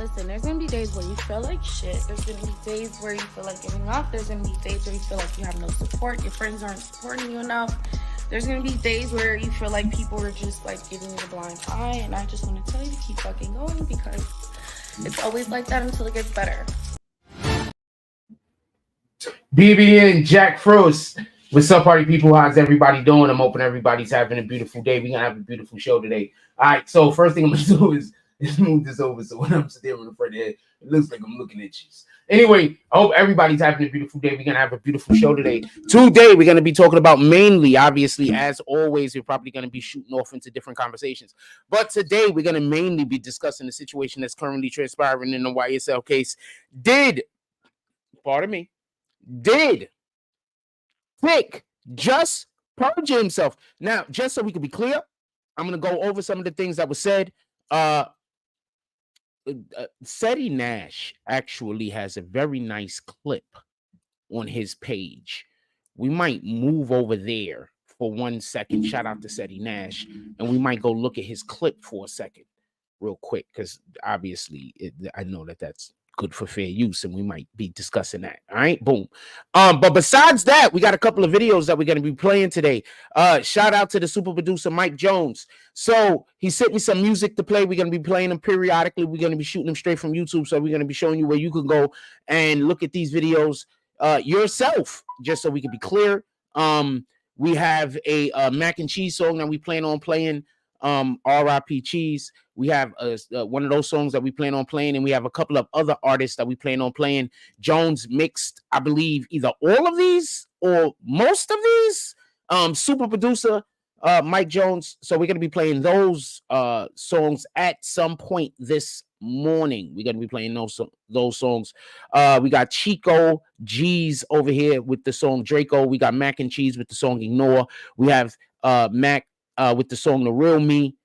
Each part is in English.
Listen, there's gonna be days where you feel like shit. There's gonna be days where you feel like giving up. There's gonna be days where you feel like you have no support. Your friends aren't supporting you enough. There's gonna be days where you feel like people are just like giving you the blind eye. And I just want to tell you to keep fucking going, because it's always like that until it gets better. BBN Jack Frost. What's up, party people? How's everybody doing? I'm hoping everybody's having a beautiful day. We're gonna have a beautiful show today. All right, so first thing I'm gonna do is move this over so when I'm staring in front of it, it looks like I'm looking at you. Anyway, I hope everybody's having a beautiful day. We're gonna have a beautiful show today. Today, we're gonna be talking about mainly, obviously, as always, we're probably gonna be shooting off into different conversations. But today, we're gonna mainly be discussing the situation that's currently transpiring in the YSL case. Did Tick just perjure himself? Now, just so we can be clear, I'm going to go over some of the things that were said. Seti Nash actually has a very nice clip on his page. We might move over there for 1 second. Shout out to Seti Nash. And we might go look at his clip for a second real quick, because obviously I know that that's good for fair use, and we might be discussing that. All right, boom. But besides that, we got a couple of videos that we're going to be playing today. Shout out to the super producer Mike Jones. So he sent me some music to play. We're going to be playing them periodically. We're going to be shooting them straight from YouTube, so we're going to be showing you where you can go and look at these videos yourself, just so we can be clear. We have a mac and cheese song that we plan on playing, R.I.P. Cheese. We have one of those songs that we plan on playing, and we have a couple of other artists that we plan on playing. Jones mixed, I believe, either all of these or most of these. Super producer Mike Jones. So we're going to be playing those songs at some point this morning. We're going to be playing those songs. We got Chico G's over here with the song Draco. We got Mac and Cheese with the song Ignore. We have Mac with the song The Real Me.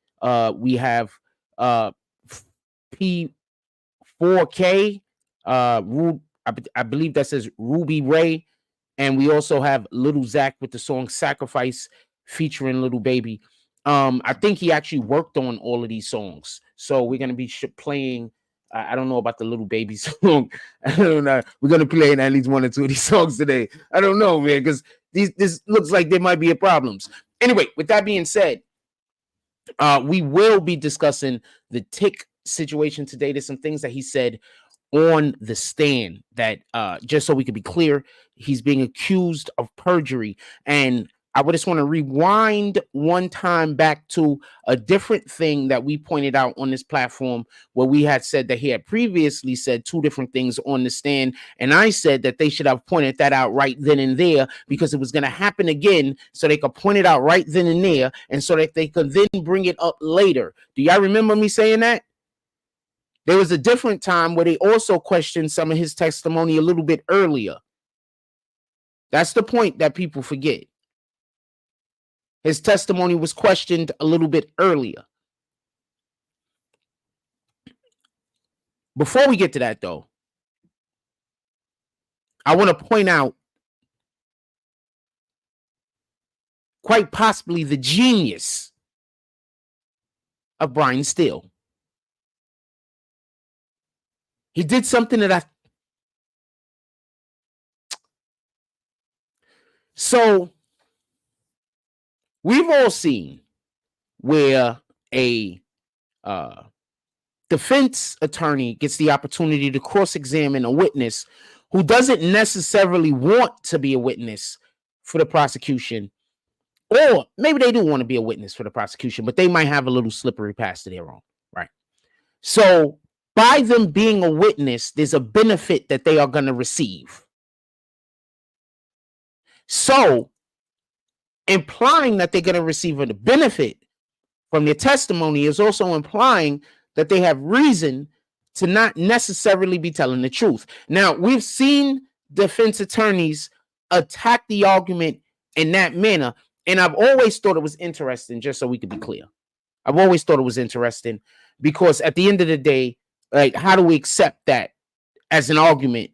We have P4K, I believe that says Ruby Ray. And we also have Little Zach with the song Sacrifice featuring Little Baby. I think he actually worked on all of these songs. So we're going to be playing. I don't know about the Little Baby song. I don't know. We're going to play at least one or two of these songs today. I don't know, man, because this looks like there might be problems. Anyway, with that being said, we will be discussing the Tick situation today. There's some things that he said on the stand that, just so we could be clear, he's being accused of perjury. And I would just want to rewind one time back to a different thing that we pointed out on this platform, where we had said that he had previously said two different things on the stand. And I said that they should have pointed that out right then and there, because it was going to happen again, so they could point it out right then and there, and so that they could then bring it up later. Do y'all remember me saying that? There was a different time where they also questioned some of his testimony a little bit earlier. That's the point that people forget. His testimony was questioned a little bit earlier. Before we get to that, though, I want to point out quite possibly the genius of Brian Steele. He did something that So we've all seen where a defense attorney gets the opportunity to cross-examine a witness who doesn't necessarily want to be a witness for the prosecution, or maybe they do want to be a witness for the prosecution, but they might have a little slippery past to their own, right? So by them being a witness, there's a benefit that they are going to receive. So implying that they're going to receive a benefit from their testimony is also implying that they have reason to not necessarily be telling the truth. Now, we've seen defense attorneys attack the argument in that manner, and I've always thought it was interesting, just so we could be clear. I've always thought it was interesting, because at the end of the day, like, how do we accept that as an argument,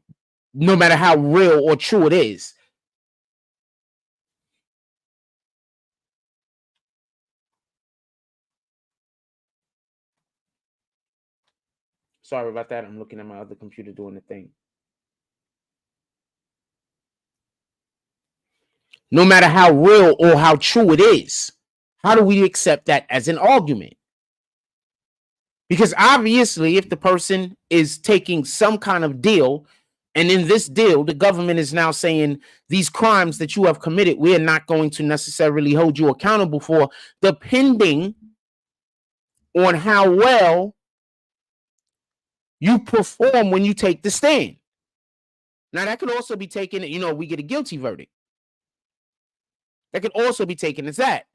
no matter how real or true it is? Sorry about that. I'm looking at my other computer doing the thing. No matter how real or how true it is, how do we accept that as an argument? Because obviously, if the person is taking some kind of deal, and in this deal, the government is now saying these crimes that you have committed, we are not going to necessarily hold you accountable for, depending on how well you perform when you take the stand. Now, that could also be taken, we get a guilty verdict. That could also be taken as that.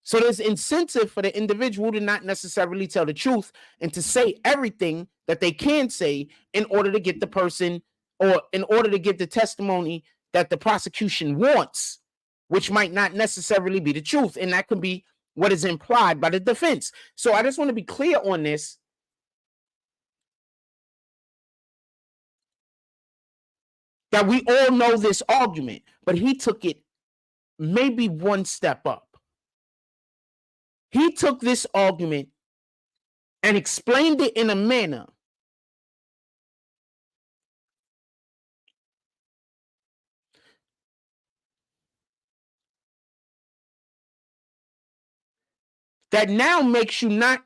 So there's incentive for the individual to not necessarily tell the truth and to say everything that they can say in order to get the person, or in order to get the testimony that the prosecution wants, which might not necessarily be the truth. And that can be what is implied by the defense. So I just want to be clear on this. That we all know this argument, but he took it maybe one step up. He took this argument and explained it in a manner that now makes you not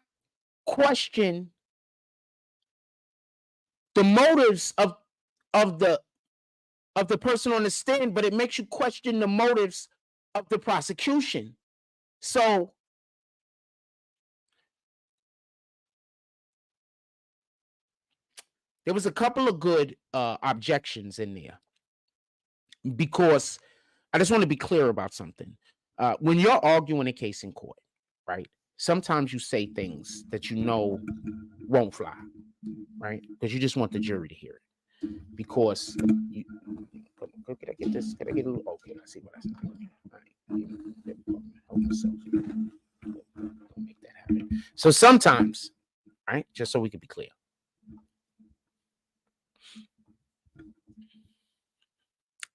question the motives of the person on the stand, but it makes you question the motives of the prosecution. So there was a couple of good objections in there, because I just want to be clear about something. When you're arguing a case in court, right, sometimes you say things that you know won't fly, right, because you just want the jury to hear it. Because could I get this? Could I get a little? Okay, I see what I said. Help myself. Don't make that happen. So sometimes, right, just so we can be clear,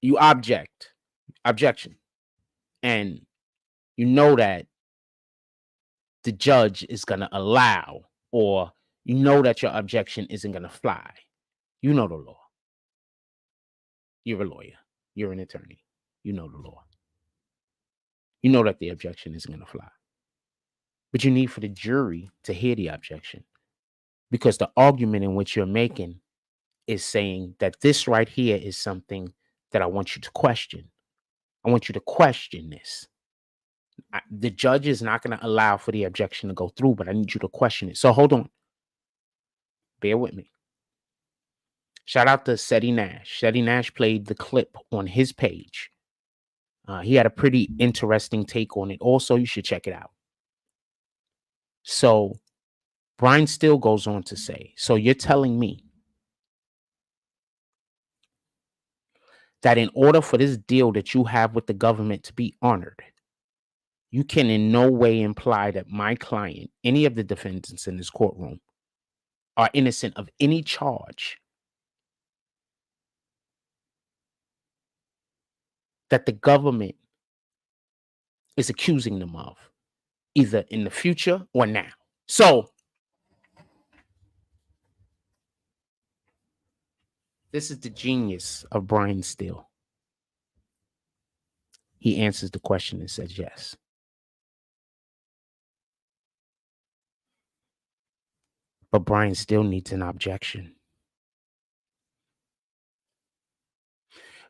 you objection, and you know that the judge is going to allow, or you know that your objection isn't going to fly. You know the law. You're a lawyer. You're an attorney. You know the law. You know that the objection isn't going to fly. But you need for the jury to hear the objection, because the argument in which you're making is saying that this right here is something that I want you to question. I want you to question this. The judge is not going to allow for the objection to go through, but I need you to question it. So hold on. Bear with me. Shout out to Seti Nash. Seti Nash played the clip on his page. He had a pretty interesting take on it. Also, you should check it out. So Brian Steele goes on to say, so you're telling me that in order for this deal that you have with the government to be honored, you can in no way imply that my client, any of the defendants in this courtroom, are innocent of any charge that the government is accusing them of, either in the future or now. So this is the genius of Brian Steele. He answers the question and says yes. But Brian still needs an objection.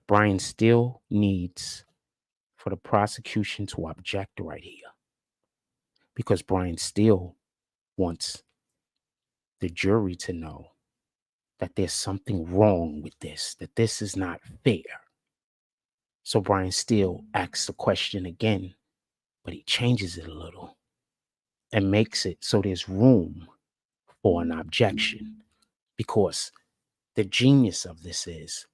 Brian still needs for the prosecution to object right here, because Brian still wants the jury to know that there's something wrong with this, that this is not fair. So Brian still asks the question again, but he changes it a little and makes it so there's room for an objection, because the genius of this is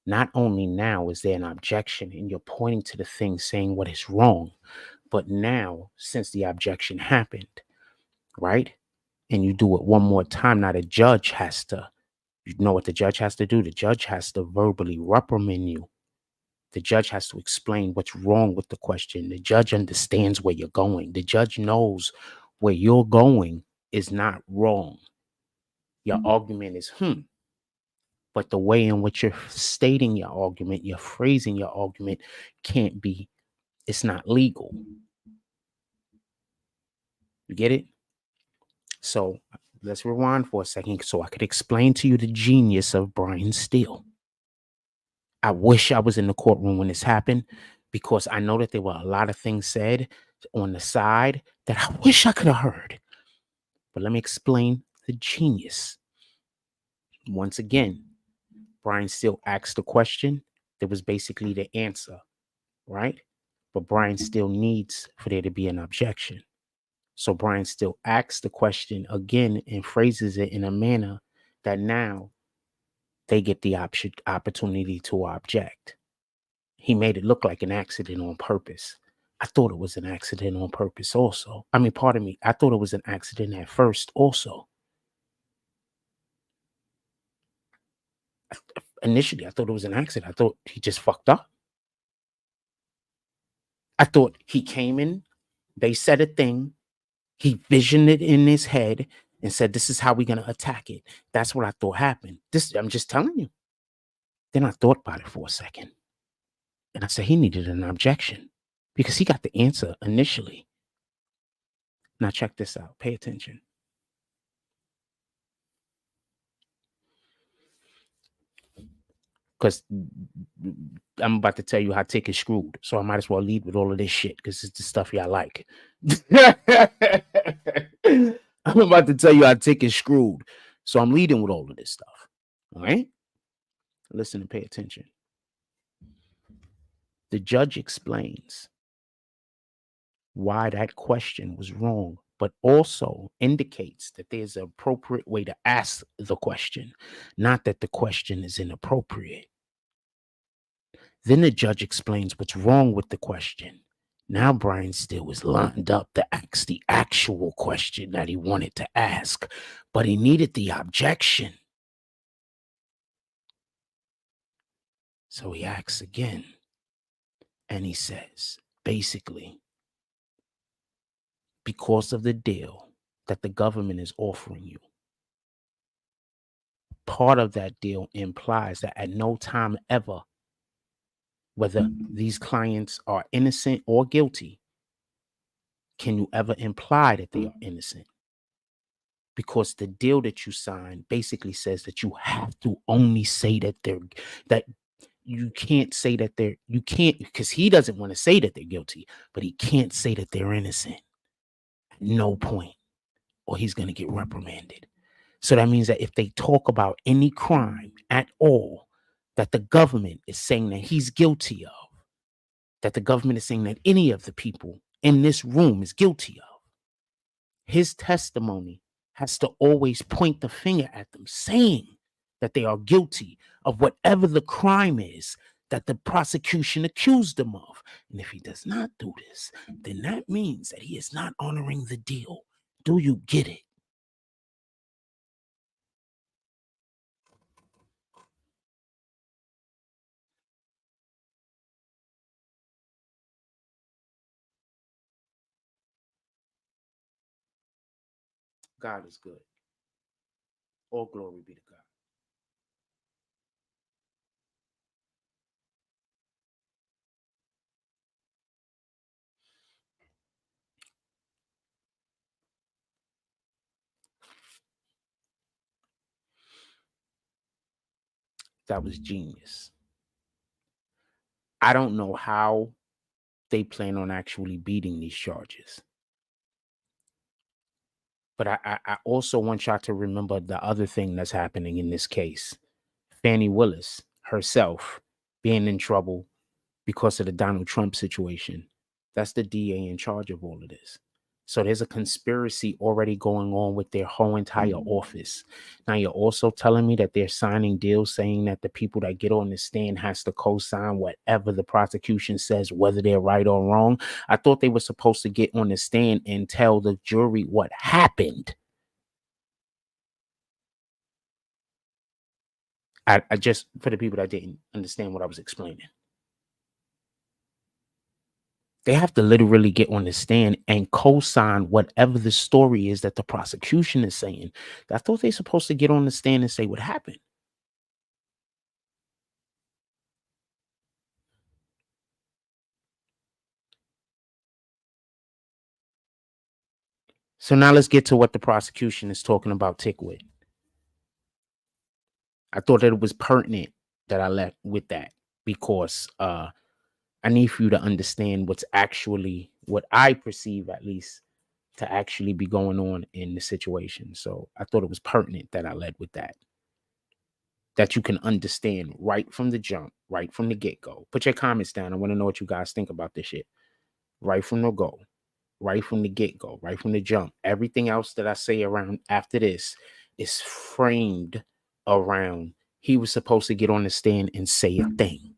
not only now is there an objection and you're pointing to the thing saying what is wrong, but now since the objection happened, right, and you do it one more time, now the judge has to, you know what the judge has to do? The judge has to verbally reprimand you. The judge has to explain what's wrong with the question. The judge understands where you're going. The judge knows where you're going is not wrong. Your argument is, but the way in which you're stating your argument, you're phrasing your argument can't be, it's not legal. You get it? So let's rewind for a second so I could explain to you the genius of Brian Steele. I wish I was in the courtroom when this happened, because I know that there were a lot of things said on the side that I wish I could have heard. But let me explain the genius. Once again, Brian Steele asked the question. There was basically the answer, right? But Brian still needs for there to be an objection. So Brian still asks the question again and phrases it in a manner that now they get the opportunity to object. He made it look like an accident on purpose. I thought it was an accident on purpose also. I mean, pardon me. I thought it was an accident at first also. Initially, I thought it was an accident. I thought he just fucked up. I thought he came in, they said a thing, he visioned it in his head and said, this is how we're going to attack it. That's what I thought happened. I'm just telling you. Then I thought about it for a second. And I said he needed an objection because he got the answer initially. Now check this out. Pay attention. Because I'm about to tell you how Tick is screwed. So I might as well lead with all of this shit because it's the stuff y'all like. I'm about to tell you how Tick is screwed. So I'm leading with all of this stuff. All right? Listen and pay attention. The judge explains why that question was wrong, but also indicates that there's an appropriate way to ask the question, not that the question is inappropriate. Then the judge explains what's wrong with the question. Now Brian Steele is lined up to ask the actual question that he wanted to ask, but he needed the objection. So he asks again, and he says, basically, because of the deal that the government is offering you, part of that deal implies that at no time ever, whether these clients are innocent or guilty, can you ever imply that they are innocent. Because the deal that you sign basically says that you have to only say that you can't say that you can't, because he doesn't want to say that they're guilty, but he can't say that they're innocent. At no point, or he's going to get reprimanded. So that means that if they talk about any crime at all that the government is saying that he's guilty of, that the government is saying that any of the people in this room is guilty of, his testimony has to always point the finger at them, saying that they are guilty of whatever the crime is that the prosecution accused them of. And if he does not do this, then that means that he is not honoring the deal. Do you get it? God is good. All glory be to God. That was genius. I don't know how they plan on actually beating these charges. But I also want y'all to remember the other thing that's happening in this case. Fannie Willis herself being in trouble because of the Donald Trump situation. That's the DA in charge of all of this. So there's a conspiracy already going on with their whole entire office. Now you're also telling me that they're signing deals saying that the people that get on the stand has to co-sign whatever the prosecution says, whether they're right or wrong. I thought they were supposed to get on the stand and tell the jury what happened. I just, for the people that didn't understand what I was explaining. They have to literally get on the stand and co-sign whatever the story is that the prosecution is saying. I thought they're supposed to get on the stand and say what happened. So now let's get to what the prosecution is talking about Tick with. I thought that it was pertinent that I left with that because I need for you to understand what's actually, what I perceive at least, to actually be going on in the situation. So I thought it was pertinent that I led with that. That you can understand right from the jump, right from the get-go. Put your comments down. I want to know what you guys think about this shit. Right from the go, right from the get-go, right from the jump. Everything else that I say around after this is framed around he was supposed to get on the stand and say a thing.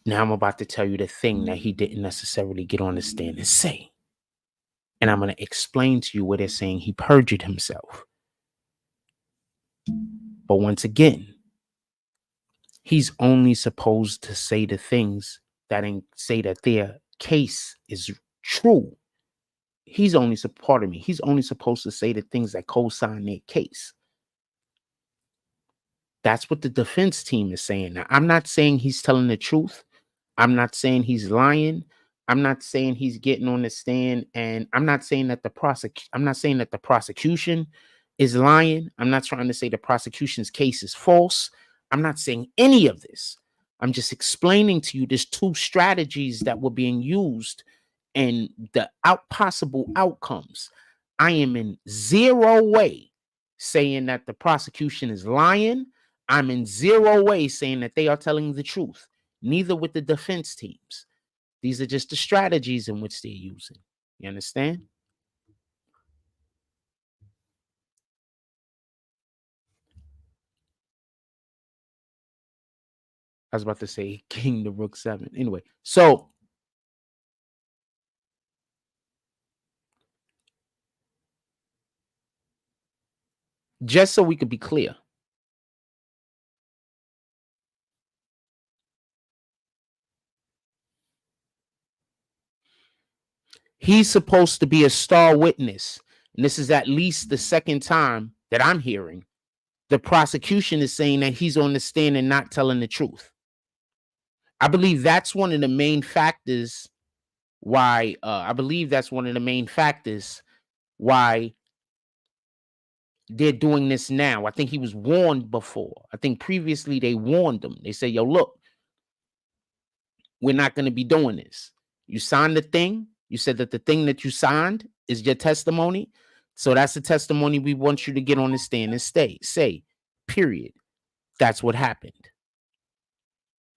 Now I'm about to tell you the thing that he didn't necessarily get on the stand and say. And I'm going to explain to you what they're saying he perjured himself. But once again, he's only supposed to say the things that say that their case is true. He's only, pardon me, he's only supposed to say the things that co-sign their case. That's what the defense team is saying. Now, I'm not saying he's telling the truth. I'm not saying he's lying. I'm not saying he's getting on the stand, and I'm not saying that the prosecution is lying. I'm not trying to say the prosecution's case is false. I'm not saying any of this. I'm just explaining to you there's two strategies that were being used and the possible outcomes. I am in zero way saying that the prosecution is lying. I'm in zero way saying that they are telling the truth. Neither with the defense teams. These are just the strategies in which they're using. You understand? I was about to say King to Rook 7. Anyway, so just so we could be clear, he's supposed to be a star witness. And this is at least the second time that I'm hearing the prosecution is saying that he's on the stand and not telling the truth. I believe that's one of the main factors why they're doing this now. I think he was warned before. I think previously they warned him. They said, yo, look, we're not going to be doing this. You signed the thing. You said that the thing that you signed is your testimony. So that's the testimony we want you to get on the stand and say, period. That's what happened.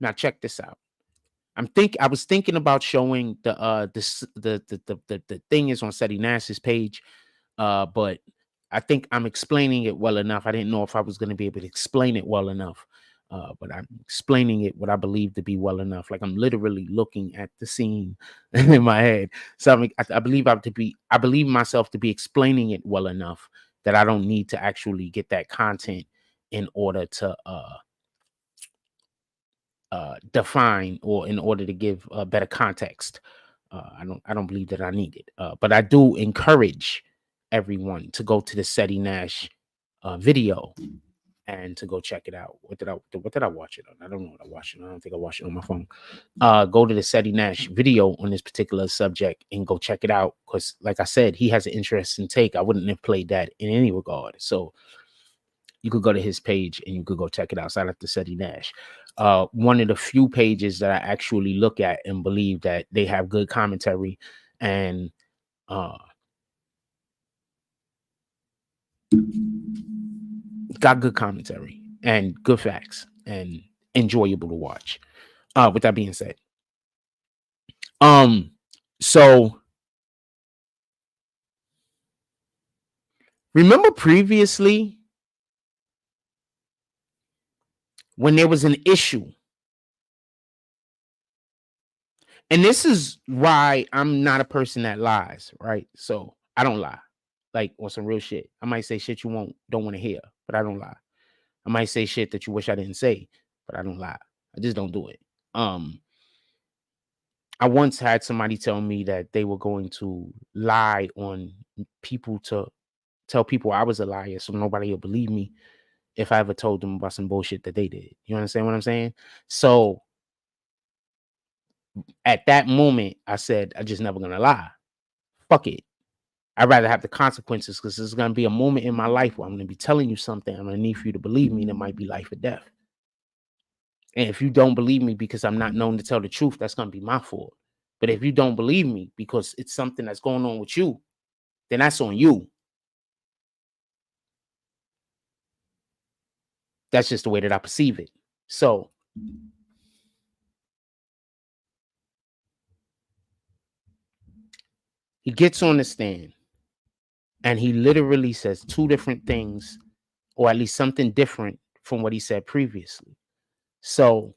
Now check this out. I was thinking about showing the thing is on Seti Nash's page, but I think I'm explaining it well enough. I didn't know if I was going to be able to explain it well enough, but I'm explaining it what I believe to be well enough. Like I'm literally looking at the scene in my head. So I believe myself to be explaining it well enough that I don't need to actually get that content in order to define or in order to give better context. I don't believe that I need it, but I do encourage everyone to go to the Seti Nash video and to go check it out. What did I watch it on? I don't know what I watched it on. I don't think I watched it on my phone. Go to the Seti Nash video on this particular subject and go check it out, because like I said, he has an interesting take. I wouldn't have played that in any regard. So you could go to his page and you could go check it out. Shout out to Seti Nash. One of the few pages that I actually look at and believe that they have good commentary and got good commentary and good facts and enjoyable to watch. With that being said, so remember previously when there was an issue, and this is why I'm not a person that lies, right? So I don't lie. Like on some real shit. I might say shit you don't want to hear, but I don't lie. I might say shit that you wish I didn't say, but I don't lie. I just don't do it. I once had somebody tell me that they were going to lie on people to tell people I was a liar so nobody will believe me if I ever told them about some bullshit that they did. You understand what I'm saying? So at that moment, I said, I just never gonna lie. Fuck it. I'd rather have the consequences because there's gonna be a moment in my life where I'm gonna be telling you something. I'm gonna need for you to believe me, and it might be life or death. And if you don't believe me because I'm not known to tell the truth, that's gonna be my fault. But if you don't believe me because it's something that's going on with you, then that's on you. That's just the way that I perceive it. So he gets on the stand and he literally says two different things, or at least something different from what he said previously. So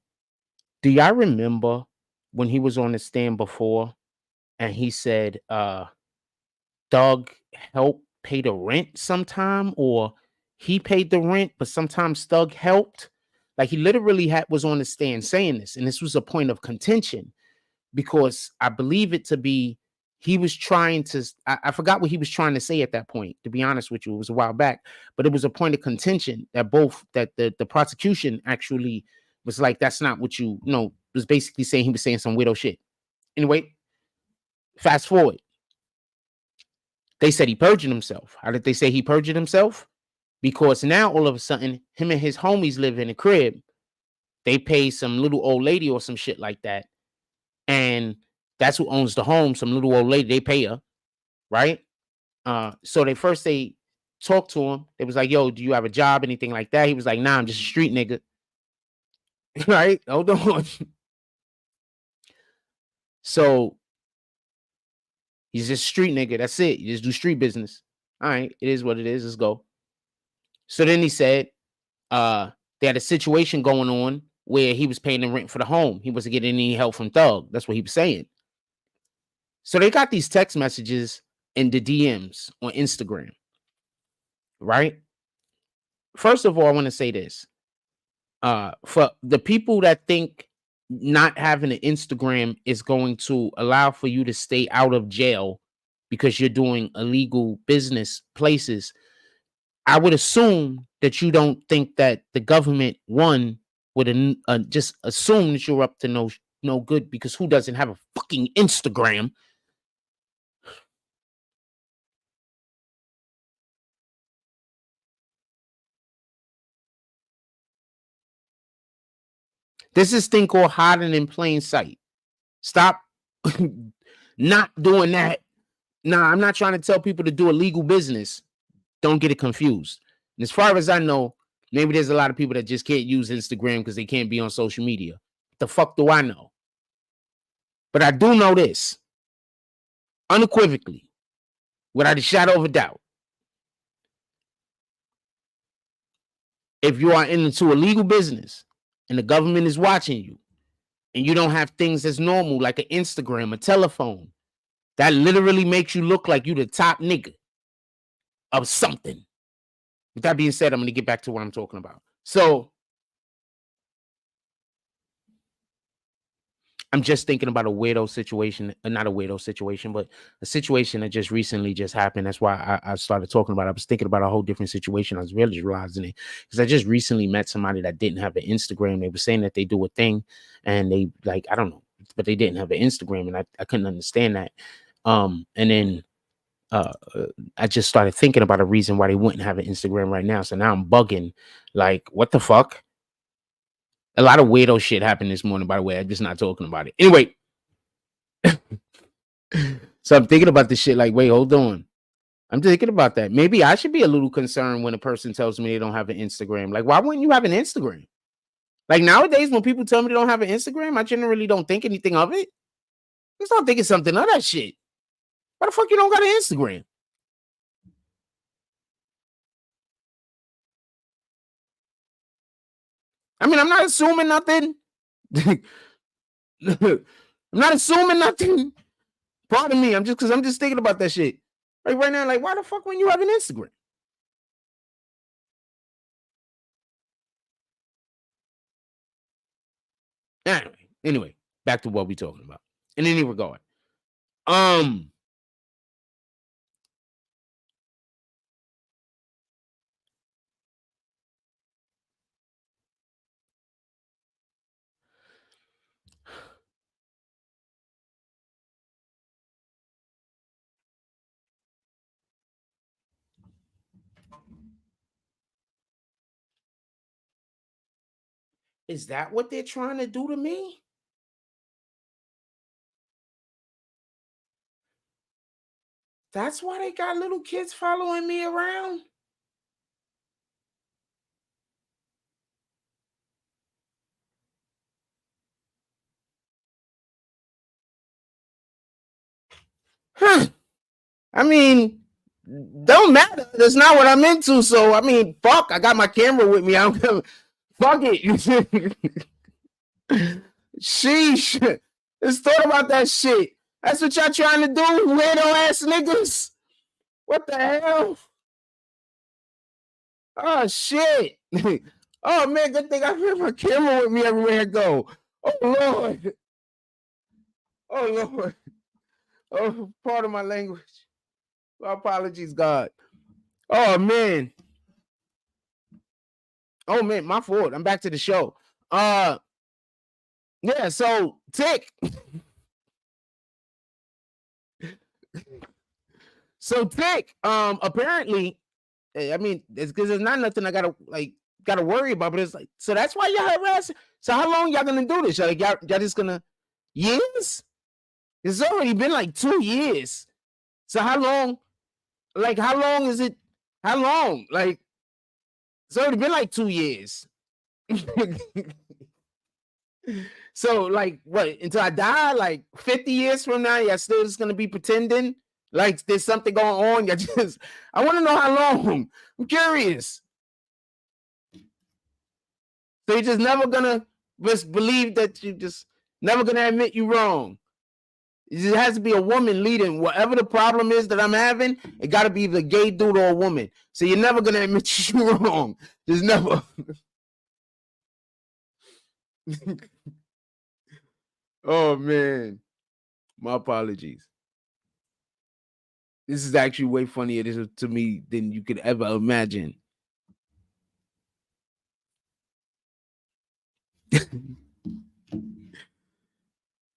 do y'all remember when he was on the stand before and he said, Doug helped pay the rent sometime, or he paid the rent, but sometimes Doug helped? Like he literally was on the stand saying this, and this was a point of contention because I believe it to be he was trying to. I forgot what he was trying to say at that point. To be honest with you, it was a while back, but it was a point of contention that the prosecution actually was like, that's not what was basically saying. He was saying some widow shit. Anyway, fast forward. They said he perjured himself. How did they say he perjured himself? Because now all of a sudden, him and his homies live in a crib. They pay some little old lady or some shit like that. And that's who owns the home. Some little old lady, they pay her, right? So they talked to him. It was like, yo, do you have a job? Anything like that? He was like, nah, I'm just a street nigga. Right? Hold on. So he's just a street nigga. That's it. You just do street business. All right, it is what it is. Let's go. So then he said, they had a situation going on where he was paying the rent for the home. He wasn't getting any help from Thug. That's what he was saying. So they got these text messages in the DMs on Instagram, right? First of all, I want to say this. For the people that think not having an Instagram is going to allow for you to stay out of jail because you're doing illegal business places, I would assume that you don't think that the government, one, would just assume that you're up to no good, because who doesn't have a fucking Instagram? There's this thing called hiding in plain sight. Stop not doing that. Nah, I'm not trying to tell people to do illegal business. Don't get it confused. And as far as I know, maybe there's a lot of people that just can't use Instagram because they can't be on social media. The fuck do I know? But I do know this unequivocally, without a shadow of a doubt. If you are into illegal business and the government is watching you and you don't have things that's normal like an Instagram, a telephone, that literally makes you look like you the top nigga of something. With that being said, I'm going to get back to what I'm talking about. So I'm just thinking about a weirdo situation, not a weirdo situation, but a situation that just recently just happened. That's why I started talking about it. I was thinking about a whole different situation. I was really realizing it because I just recently met somebody that didn't have an Instagram. They were saying that they do a thing and they like, I don't know, but they didn't have an Instagram, and I couldn't understand that. And then I just started thinking about a reason why they wouldn't have an Instagram right now. So now I'm bugging, like, what the fuck? A lot of weirdo shit happened this morning, by the way. I'm just not talking about it. Anyway, so I'm thinking about this shit like, wait, hold on. I'm thinking about that. Maybe I should be a little concerned when a person tells me they don't have an Instagram. Like, why wouldn't you have an Instagram? Like nowadays, when people tell me they don't have an Instagram, I generally don't think anything of it. I start thinking something of that shit. Why the fuck you don't got an Instagram? I mean, I'm not assuming nothing. I'm not assuming nothing. Pardon me. I'm just thinking about that shit. Like right now, like, why the fuck when you have an Instagram? Anyway, Anyway, back to what we're talking about. In any regard. Is that what they're trying to do to me? That's why they got little kids following me around? Huh. I mean, don't matter. That's not what I'm into. So, I mean, fuck, I got my camera with me. I'm gonna fuck it. Sheesh. Just thought about that shit. That's what y'all trying to do, weirdo ass niggas. What the hell? Oh shit. Oh man, good thing I have my camera with me everywhere I go. Oh Lord. Oh Lord. Oh, part of my language. My apologies, God. Oh man. Oh man, my fault. I'm back to the show. Yeah, so Tick. So Tick, apparently, I mean, it's because there's not nothing I gotta worry about, but it's like, so that's why y'all harassing. So how long y'all gonna do this? Like y'all just gonna years? It's already been like 2 years. So how long? Like how long is it? How long? Like it's already been like 2 years. So like what? Until I die? Like 50 years from now, y'all still just gonna be pretending like there's something going on? Y'all just I want to know how long. I'm curious. So you're just never gonna just believe that you just never gonna admit you wrong. It has to be a woman leading whatever the problem is that I'm having. It got to be the gay dude or a woman. So you're never gonna admit you're wrong. Just never. Oh man, my apologies. This is actually way funnier to me than you could ever imagine.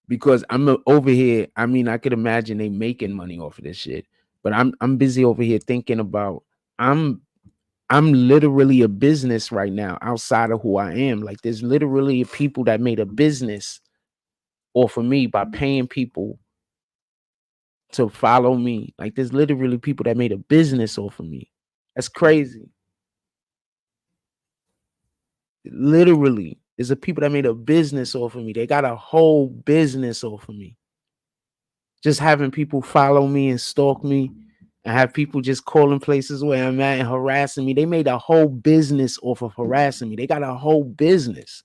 Because I'm over here. I mean, I could imagine they making money off of this shit, but I'm busy over here thinking about I'm literally a business right now outside of who I am. Like there's literally people that made a business off of me by paying people to follow me. Like there's literally people that made a business off of me. That's crazy. Literally, there's a people that made a business off of me. They got a whole business off of me. Just having people follow me and stalk me and have people just calling places where I'm at and harassing me. They made a whole business off of harassing me. They got a whole business.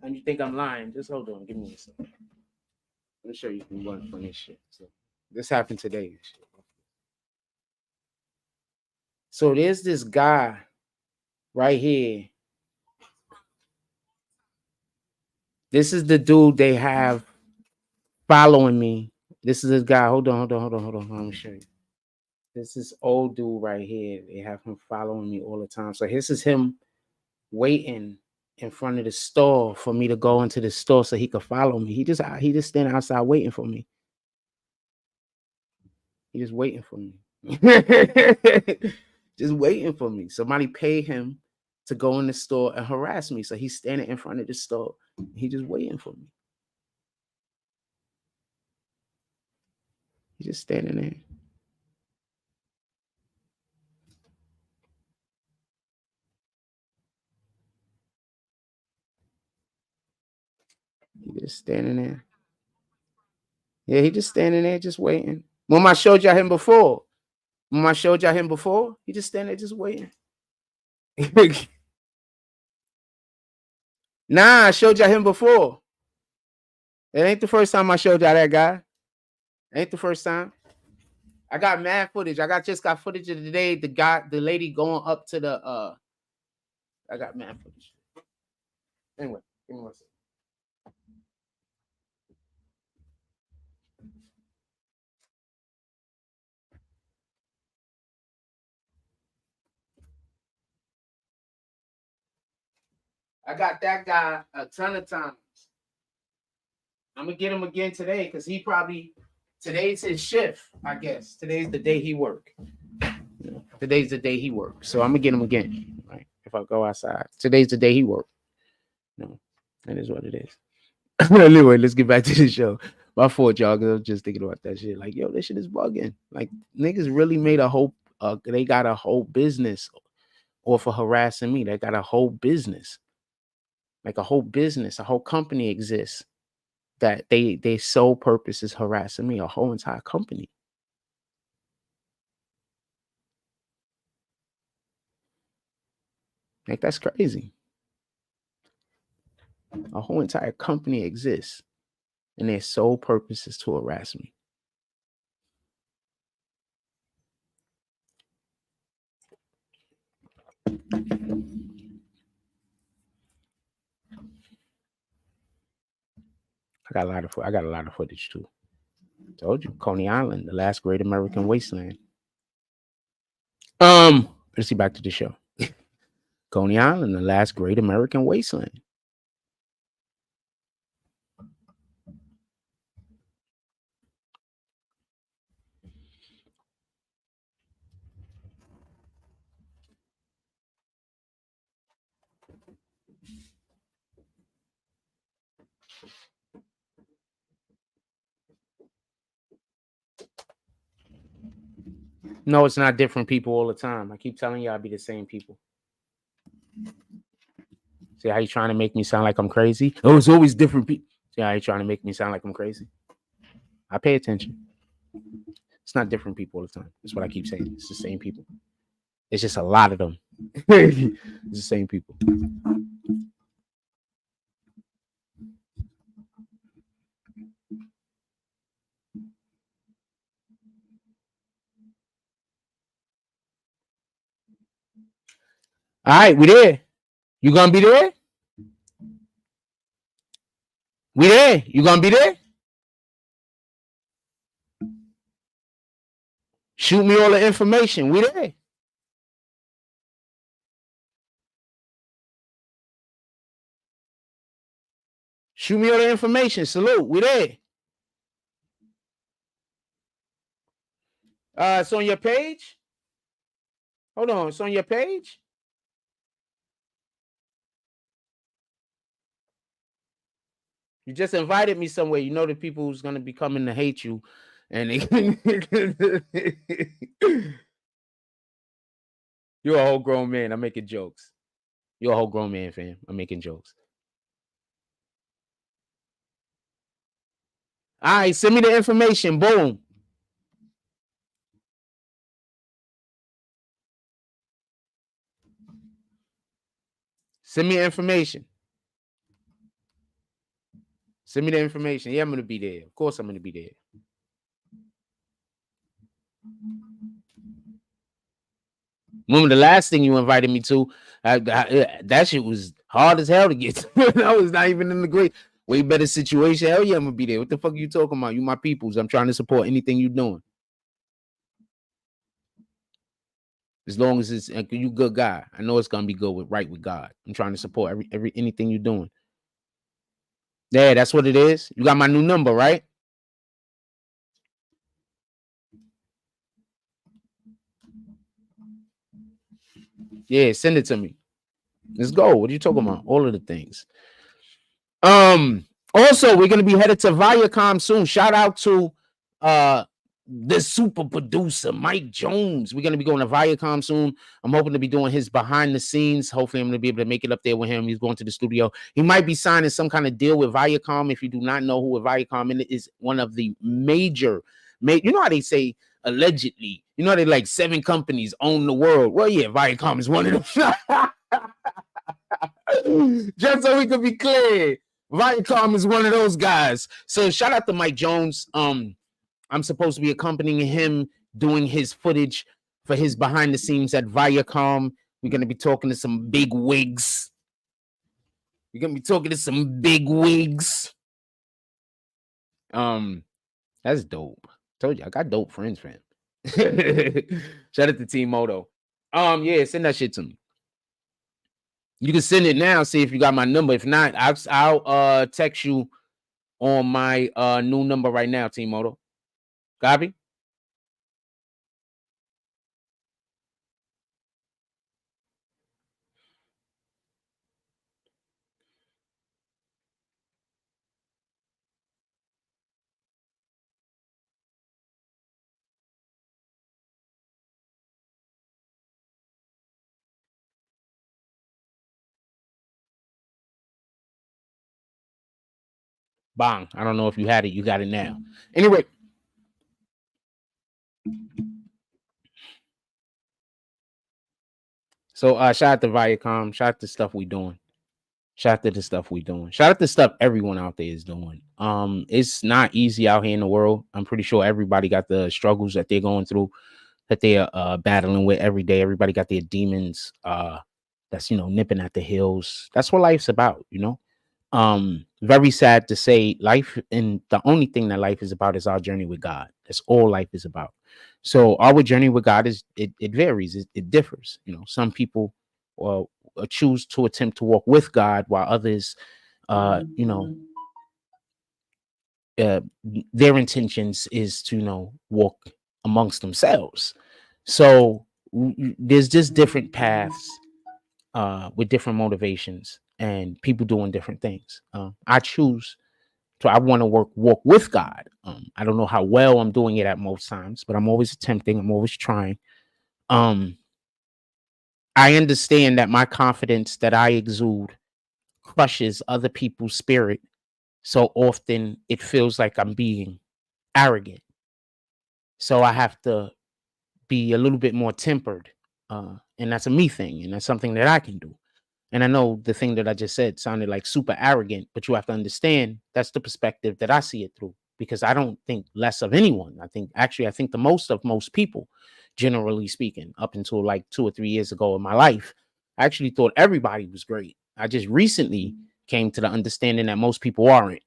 And you think I'm lying? Just hold on. Give me a second. Let me show you one funny shit. So this happened today. So there's this guy right here. This is the dude they have following me. This is this guy. Hold on. Let me show you. This is old dude right here. They have him following me all the time. So this is him waiting in front of the store for me to go into the store so he could follow me. He just standing outside waiting for me. He just waiting for me. Just waiting for me. Somebody paid him to go in the store and harass me. So he's standing in front of the store. He just waiting for me. He's just standing there. He just standing there. Yeah, he just standing there, just waiting. When I showed y'all him before, he just standing there, just waiting. Nah, I showed y'all him before. It ain't the first time I showed y'all that guy. It ain't the first time. I got mad footage. Just got footage of the day. The lady going up to the I got mad footage. Anyway, give me one second. I got that guy a ton of times. I'm gonna get him again today because today's his shift, I guess. Today's the day he work. Today's the day he works. So I'm gonna get him again. Right. If I go outside. Today's the day he work. No, that is what it is. Anyway, let's get back to the show. My fault, y'all, because I was just thinking about that shit. Like, yo, this shit is bugging. Like, niggas really made a whole they got a whole business off of harassing me. They got a whole business. Like a whole business, a whole company exists that their sole purpose is harassing me, a whole entire company. Like, that's crazy. A whole entire company exists and their sole purpose is to harass me. I got a lot of footage too. Told you, Coney Island, the last great American wasteland. Let's see, back to the show. Coney Island, the last great American wasteland. No, it's not different people all the time. I keep telling you I'll be the same people. See how you trying to make me sound like I'm crazy? Oh, it's always different people. See how you trying to make me sound like I'm crazy? I pay attention. It's not different people all the time. That's what I keep saying. It's the same people. It's just a lot of them. It's the same people. All right, we there. You gonna be there? We there. You gonna be there? Shoot me all the information. We there. Shoot me all the information. Salute. We there. It's on your page. Hold on. It's on your page. You just invited me somewhere. You know the people who's gonna be coming to hate you, and they you're a whole grown man. I'm making jokes. You're a whole grown man, fam. I'm making jokes. All right, send me the information. Boom. Send me the information. Send me the information. Yeah, I'm gonna be there. Of course, I'm gonna be there. Remember the last thing you invited me to? That shit was hard as hell to get to. I was not even in the great, way better situation. Hell yeah, I'm gonna be there. What the fuck are you talking about? You my peoples. I'm trying to support anything you're doing. As long as it's you good guy. I know it's gonna be good with God. I'm trying to support anything you're doing. Yeah, that's what it is. You got my new number, right? Yeah, send it to me. Let's go. What are you talking about? All of the things. Also, we're gonna be headed to Viacom soon. Shout out to the super producer Mike Jones. We're gonna be going to Viacom soon. I'm hoping to be doing his behind the scenes. Hopefully, I'm gonna be able to make it up there with him. He's going to the studio. He might be signing some kind of deal with Viacom. If you do not know who Viacom is, one of the major. You know how they say allegedly. You know they like 7 companies own the world. Well, yeah, Viacom is one of them. Just so we could be clear, Viacom is one of those guys. So shout out to Mike Jones. I'm supposed to be accompanying him doing his footage for his behind the scenes at Viacom. We're gonna be talking to some big wigs. That's dope. Told you I got dope friends, fam. Shout out to Team Moto. Yeah, send that shit to me. You can send it now. See if you got my number. If not, I'll text you on my new number right now, Team Moto. Copy. Bang. I don't know if you had it. You got it now. Anyway. So shout out to Viacom. Shout out to stuff we doing. Shout out to the stuff we doing. Shout out to stuff everyone out there is doing. It's not easy out here in the world. I'm pretty sure everybody got the struggles that they're going through, that they're battling with every day. Everybody got their demons that's nipping at the heels. That's what life's about, Very sad to say, life, and the only thing that life is about is our journey with God. That's all life is about. So our journey with God is it varies, it differs. Some people choose to attempt to walk with God, while others their intentions is to walk amongst themselves. So there's just different paths with different motivations and people doing different things. I choose to, I want to walk with God. I don't know how well I'm doing it at most times, but I'm always attempting, I'm always trying. I understand that my confidence that I exude crushes other people's spirit. So often it feels like I'm being arrogant. So I have to be a little bit more tempered. And that's a me thing. And that's something that I can do. And I know the thing that I just said sounded like super arrogant, but you have to understand that's the perspective that I see it through, because I don't think less of anyone. I think the most of most people, generally speaking, up until like 2 or 3 years ago in my life, I actually thought everybody was great. I just recently came to the understanding that most people aren't.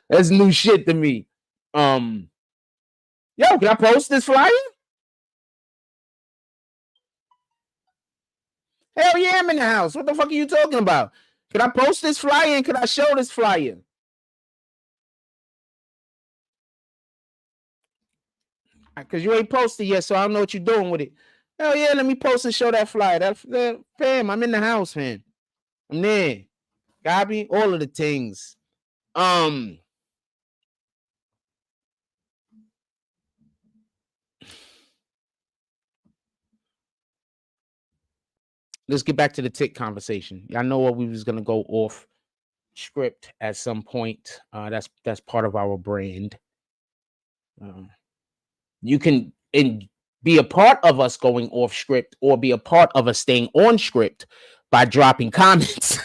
That's new shit to me. Yo, can I post this flyer? Hell yeah, I'm in the house. What the fuck are you talking about? Could I post this flyer and could I show this flyer? Because you ain't posted yet, so I don't know what you're doing with it. Hell yeah, let me post and show that flyer. That fam, I'm in the house, fam. I'm there. Copy all of the things. Let's get back to the tick conversation. Y'all know what we was gonna go off script at some point. That's part of our brand. You can be a part of us going off script, or be a part of us staying on script by dropping comments.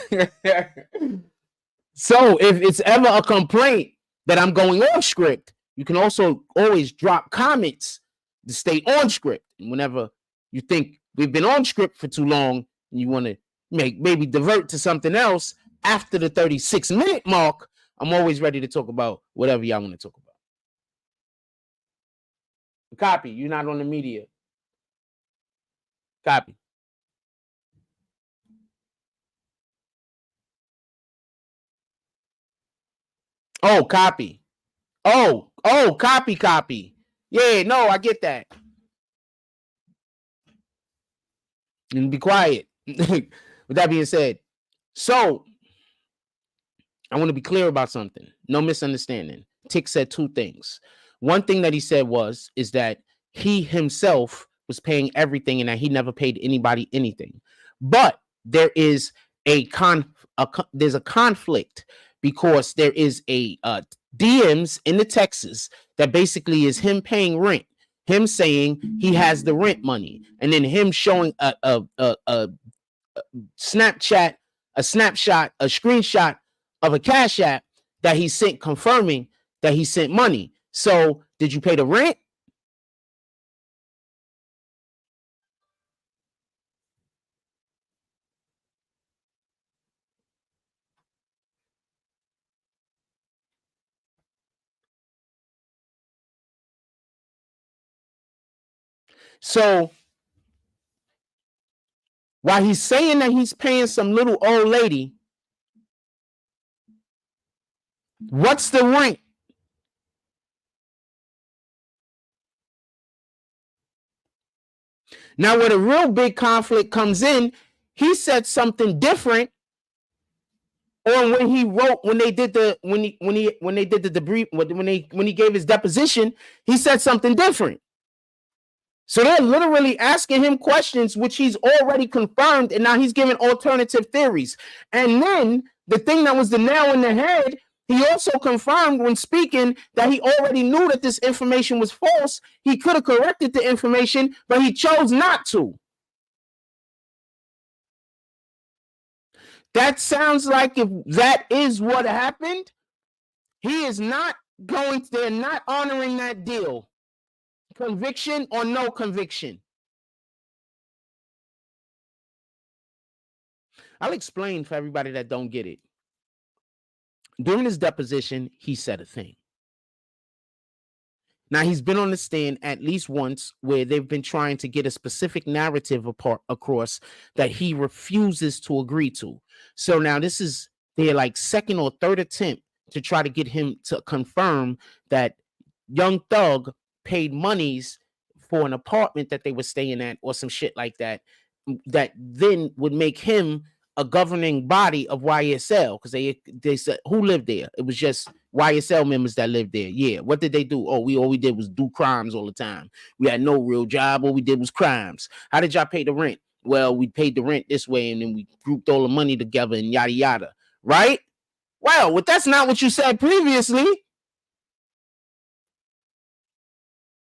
So if it's ever a complaint that I'm going off script, you can also always drop comments to stay on script. And whenever you think we've been on script for too long and you want to maybe divert to something else after the 36-minute mark, I'm always ready to talk about whatever y'all want to talk about. Copy. You're not on the media. Copy. Oh, copy. Oh, copy. Yeah, no, I get that. And be quiet. With that being said, so I want to be clear about something. No misunderstanding. Tick said two things. One thing that he said is that he himself was paying everything and that he never paid anybody anything. But there is there's a conflict, because there is a DMs in the Texas that basically is him paying rent, him saying he has the rent money, and then him showing a Snapchat, a snapshot, a screenshot of a Cash App that he sent confirming that he sent money. So did you pay the rent? So while he's saying that he's paying some little old lady, what's the rent? Now, where the real big conflict comes in, he said something different. Or when he wrote, when they did the debrief, when he gave his deposition, he said something different. So they're literally asking him questions which he's already confirmed, and now he's giving alternative theories. And then the thing that was the nail in the head, he also confirmed when speaking that he already knew that this information was false. He could have corrected the information, but he chose not to. That sounds like if that is what happened, he is not going, they're not honoring that deal. Conviction or no conviction. I'll explain for everybody that don't get it. During his deposition, he said a thing. Now, he's been on the stand at least once where they've been trying to get a specific narrative across that he refuses to agree to. So now this is their like second or third attempt to try to get him to confirm that Young Thug paid monies for an apartment that they were staying at or some shit like that, that then would make him a governing body of YSL, because they said who lived there. It was just YSL members that lived there. Yeah, what did they do? Oh, all we did was do crimes all the time. We had no real job. All we did was crimes. How did y'all pay the rent? Well, we paid the rent this way, and then we grouped all the money together and yada yada. Right? Well, that's not what you said previously.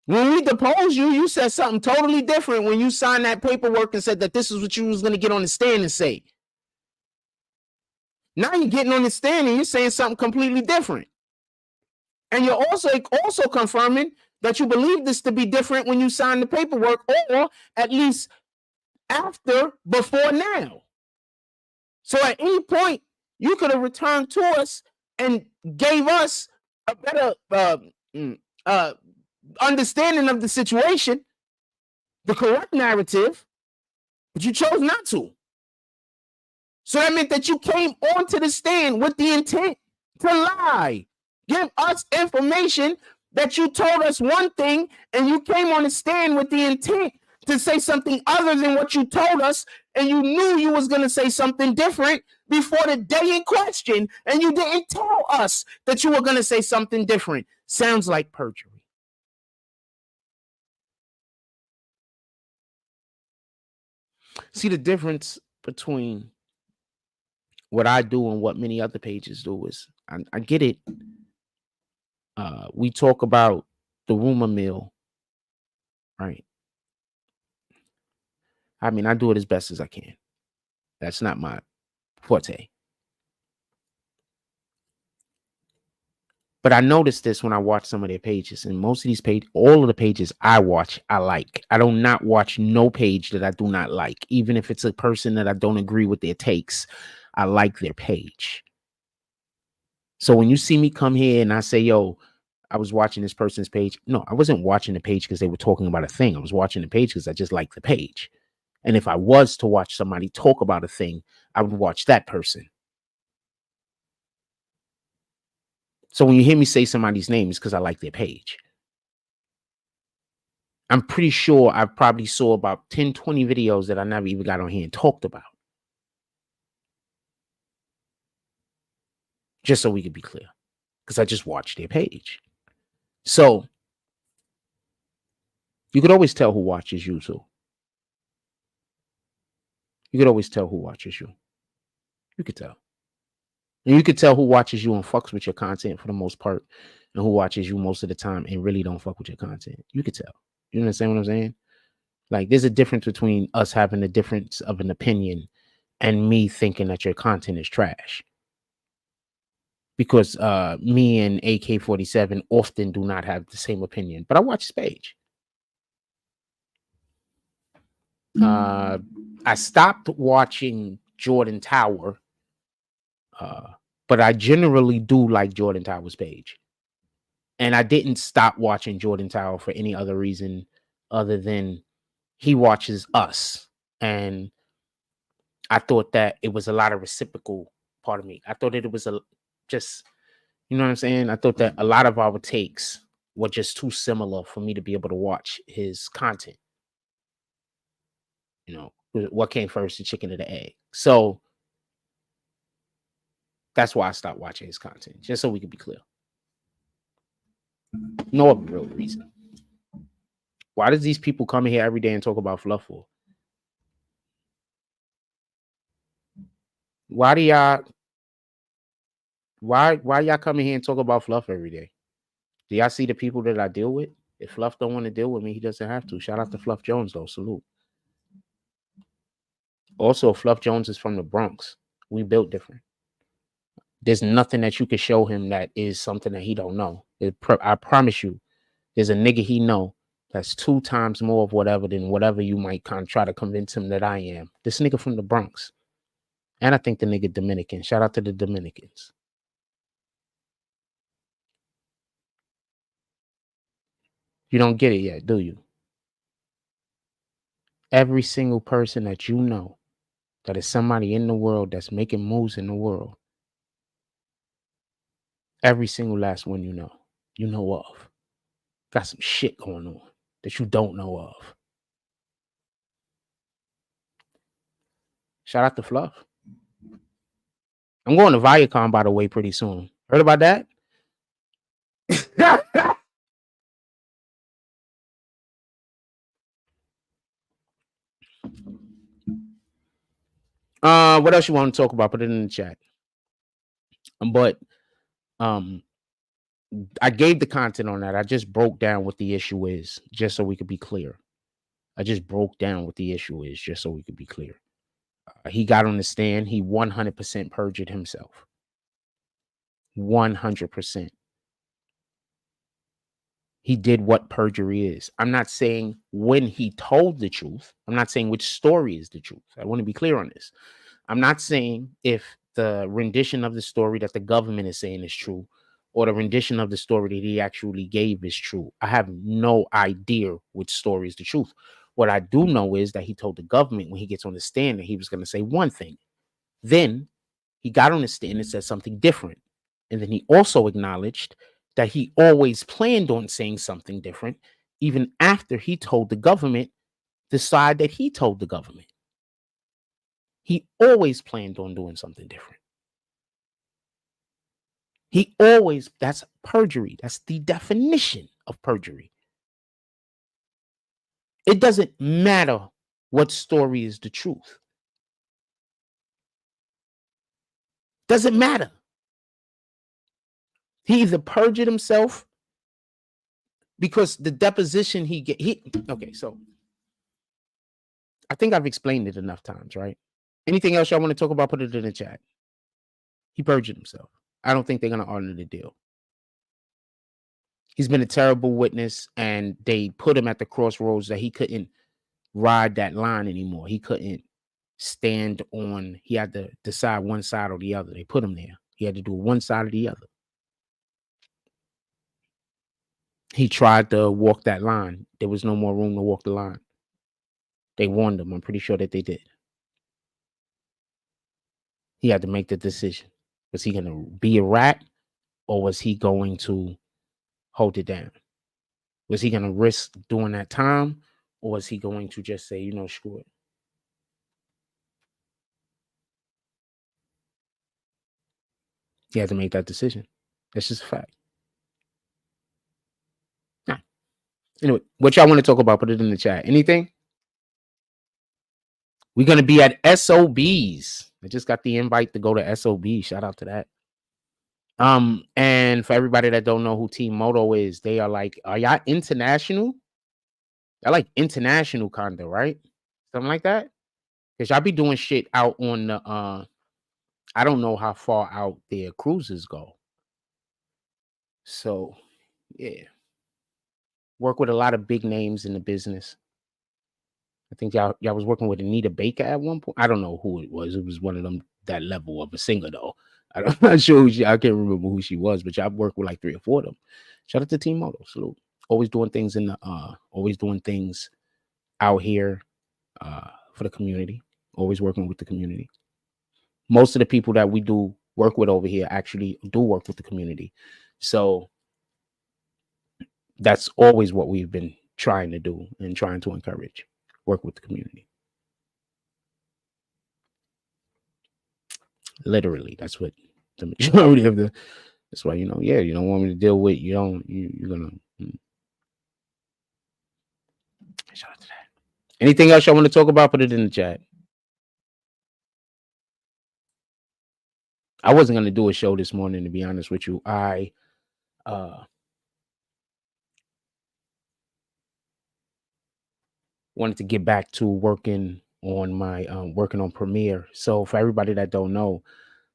When we deposed you, you said something totally different when you signed that paperwork and said that this is what you was going to get on the stand and say. Now you're getting on the stand and you're saying something completely different. And you're also confirming that you believe this to be different when you signed the paperwork, or at least before now. So at any point, you could have returned to us and gave us a better understanding of the situation, the correct narrative, but you chose not to. So that meant that you came onto the stand with the intent to lie, give us information that you told us one thing, and you came on the stand with the intent to say something other than what you told us, and you knew you was going to say something different before the day in question, and you didn't tell us that you were going to say something different. Sounds like perjury. See, the difference between what I do and what many other pages do is, I get it. We talk about the rumor mill, right? I mean, I do it as best as I can. That's not my forte. But I noticed this when I watch some of their pages, and most of these pages, all of the pages I watch, I like. I do not watch no page that I do not like, even if it's a person that I don't agree with their takes. I like their page. So when you see me come here and I say, yo, I was watching this person's page. No, I wasn't watching the page because they were talking about a thing. I was watching the page because I just like the page. And if I was to watch somebody talk about a thing, I would watch that person. So when you hear me say somebody's name, it's because I like their page. I'm pretty sure I probably saw about 10, 20 videos that I never even got on here and talked about. Just so we could be clear, because I just watched their page. So you could always tell who watches you too. You could always tell who watches you. You could tell. And you could tell who watches you and fucks with your content for the most part, and who watches you most of the time and really don't fuck with your content. You could tell. You understand what I'm saying? Like, there's a difference between us having a difference of an opinion and me thinking that your content is trash. Because me and AK-47 often do not have the same opinion, but I watch his page. I stopped watching Jordan Tower, but I generally do like Jordan Tower's page. And I didn't stop watching Jordan Tower for any other reason other than he watches us. And I thought that it was a lot of reciprocal part of me. I thought that it was just, you know what I'm saying? I thought that a lot of our takes were just too similar for me to be able to watch his content. You know, what came first, the chicken or the egg? So that's why I stopped watching his content, just so we could be clear. No real reason. Why does these people come in here every day and talk about fluff for? Why y'all come in here and talk about fluff every day? Do y'all see the people that I deal with? If Fluff don't want to deal with me, he doesn't have to. Shout out to Fluff Jones, though. Salute. Also, Fluff Jones is from the Bronx. We built different. There's nothing that you can show him that is something that he don't know. I promise you, there's a nigga he know that's 2 times more of whatever than whatever you might try to convince him that I am. This nigga from the Bronx. And I think the nigga Dominican. Shout out to the Dominicans. You don't get it yet, do you? Every single person that you know that is somebody in the world that's making moves in the world, every single last one you know of, got some shit going on that you don't know of. Shout out to Fluff. I'm going to Viacom, by the way, pretty soon. Heard about that? What else you want to talk about? Put it in the chat. But I gave the content on that. I just broke down what the issue is, just so we could be clear. I just broke down what the issue is, just so we could be clear. He got on the stand. He 100% perjured himself. 100%. He did what perjury is. I'm not saying when he told the truth. I'm not saying which story is the truth. I want to be clear on this. I'm not saying if the rendition of the story that the government is saying is true or the rendition of the story that he actually gave is true. I have no idea which story is the truth. What I do know is that he told the government when he gets on the stand that he was going to say one thing. Then he got on the stand and said something different. And then he also acknowledged that he always planned on saying something different, even after he told the government the side that he told the government. He always planned on doing something different. That's perjury. That's the definition of perjury. It doesn't matter what story is the truth. Doesn't matter. He either perjured himself because the deposition okay, so I think I've explained it enough times, right? Anything else y'all want to talk about, put it in the chat. He perjured himself. I don't think they're going to honor the deal. He's been a terrible witness, and they put him at the crossroads that he couldn't ride that line anymore. He couldn't stand on, he had to decide one side or the other. They put him there. He had to do one side or the other. He tried to walk that line. There was no more room to walk the line. They warned him. I'm pretty sure that they did. He had to make the decision. Was he going to be a rat, or was he going to hold it down? Was he going to risk doing that time, or was he going to just say, screw it? He had to make that decision. That's just a fact. Nah. Anyway, what y'all want to talk about, put it in the chat. Anything? We're going to be at SOBs. I just got the invite to go to SOB. Shout out to that. And for everybody that don't know who Team Moto is, they are y'all international? Y'all like international kind of, right? Something like that? Because y'all be doing shit out on the I don't know how far out their cruises go. So yeah. Work with a lot of big names in the business. I think y'all was working with Anita Baker at one point. I don't know who it was. It was one of them that level of a singer though. I'm not sure who I can't remember who she was, but y'all worked with like 3 or 4 of them. Shout out to Team Moto. Salute. Always doing things always doing things out here for the community. Always working with the community. Most of the people that we do work with over here actually do work with the community. So that's always what we've been trying to do and trying to encourage. Work with the community. Literally, that's what the majority of the. That's why you don't want me to deal with. You're gonna. Shout out to that. Anything else y'all want to talk about? Put it in the chat. I wasn't gonna do a show this morning, to be honest with you. I wanted to get back to working on my working on Premiere. So for everybody that don't know,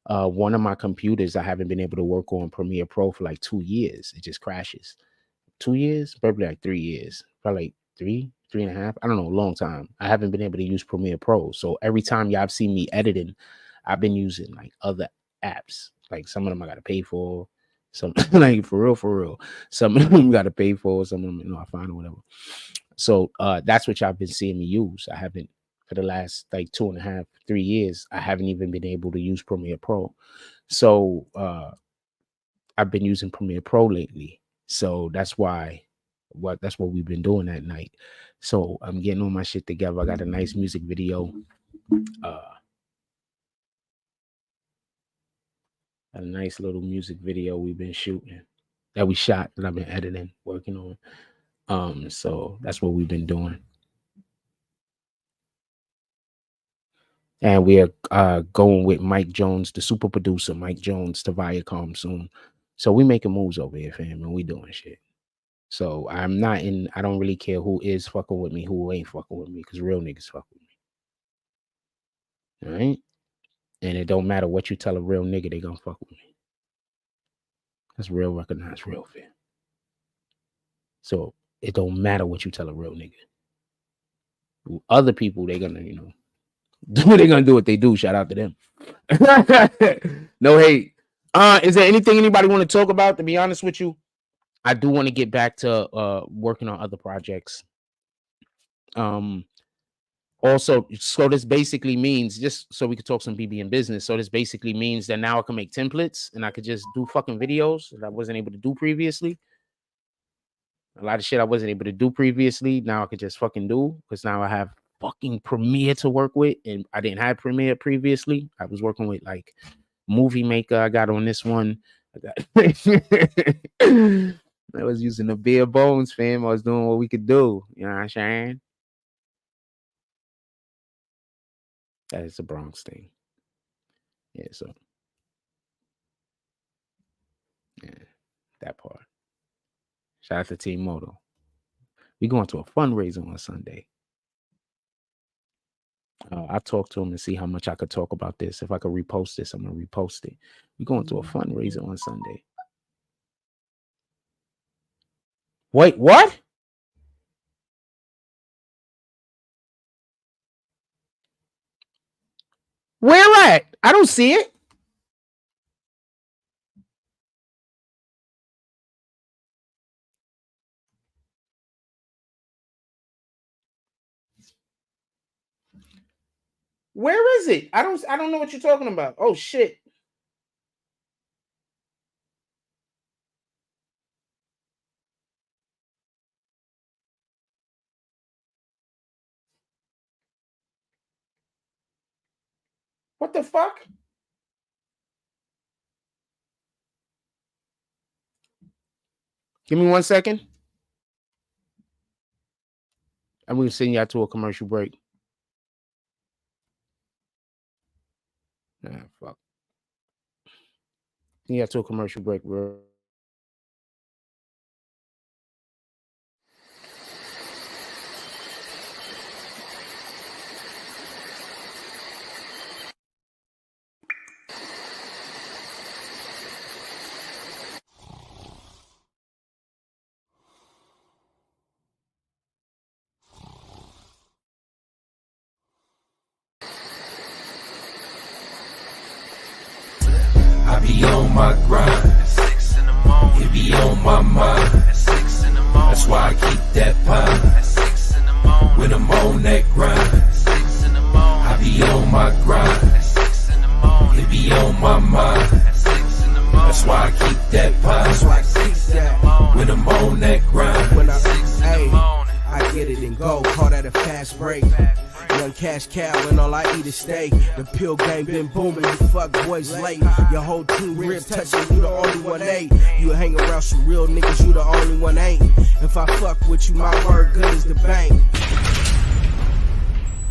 one of my computers, I haven't been able to work on Premiere Pro for like 2 years. It just crashes. 2 years, probably like 3 years, probably like 3.5. I don't know, a long time. I haven't been able to use Premiere Pro. So every time y'all seen me editing, I've been using like other apps. Like some of them I gotta pay for. Some like for real. Some of them gotta pay for. Some of them, I find or whatever. So that's what y'all been seeing me use. I haven't for the last like 2.5, 3 years. I haven't even been able to use Premiere Pro. So I've been using Premiere Pro lately. So that's what we've been doing at night. So I'm getting all my shit together. I got a nice music video. A nice little music video we've been shooting that we shot that I've been editing, working on. So that's what we've been doing. And we are going with Mike Jones, the super producer, Mike Jones, to Viacom soon. So we making moves over here, fam, and we doing shit. So I don't really care who is fucking with me, who ain't fucking with me, because real niggas fuck with me. All right? And it don't matter what you tell a real nigga, they gonna fuck with me. That's real, recognized, real, fam. So it don't matter what you tell a real nigga. Other people, they gonna, they're gonna do what they do. Shout out to them. No hate. Is there anything anybody want to talk about? To be honest with you, I do want to get back to working on other projects. Also, so this basically means, just so we could talk some BBN business. So this basically means that now I can make templates and I could just do fucking videos that I wasn't able to do previously. A lot of shit I wasn't able to do previously, now I could just fucking do, because now I have fucking Premiere to work with, and I didn't have Premiere previously. I was working with like Movie Maker. I got on this one. I was using the bare bones, fam. I was doing what we could do. You know what I'm saying? That is the Bronx thing. Yeah, so yeah, that part. Shout out to Team Moto. We going to a fundraiser on Sunday. I talked to him and see how much I could talk about this. If I could repost this, I'm gonna repost it. We're going to a fundraiser on Sunday. Wait, what? Where at? I don't see it. Where is it? I don't know what you're talking about. Oh shit. What the fuck? Give me 1 second. I'm gonna send you out to a commercial break. Nah, fuck. Send you out to a commercial break, bro. be on my grind. At 6 in the morning. It be on my mind. At 6 in the morning. That's why I keep that pine. At 6 in the morning. When I'm on that grind. At 6 in the morning. I be on my grind. At 6 in the morning. It be on my mind. At 6 in the morning. That's why I keep that pine. That's why I keep that. When I'm on that grind. When I get it and go. Call that a fast break. Young cash cow and all I eat is steak. The pill game been booming, you fuck boys late. Your whole team rib touching, you the only one ain't. You hang around some real niggas, you the only one ain't. If I fuck with you, my word good as the bank.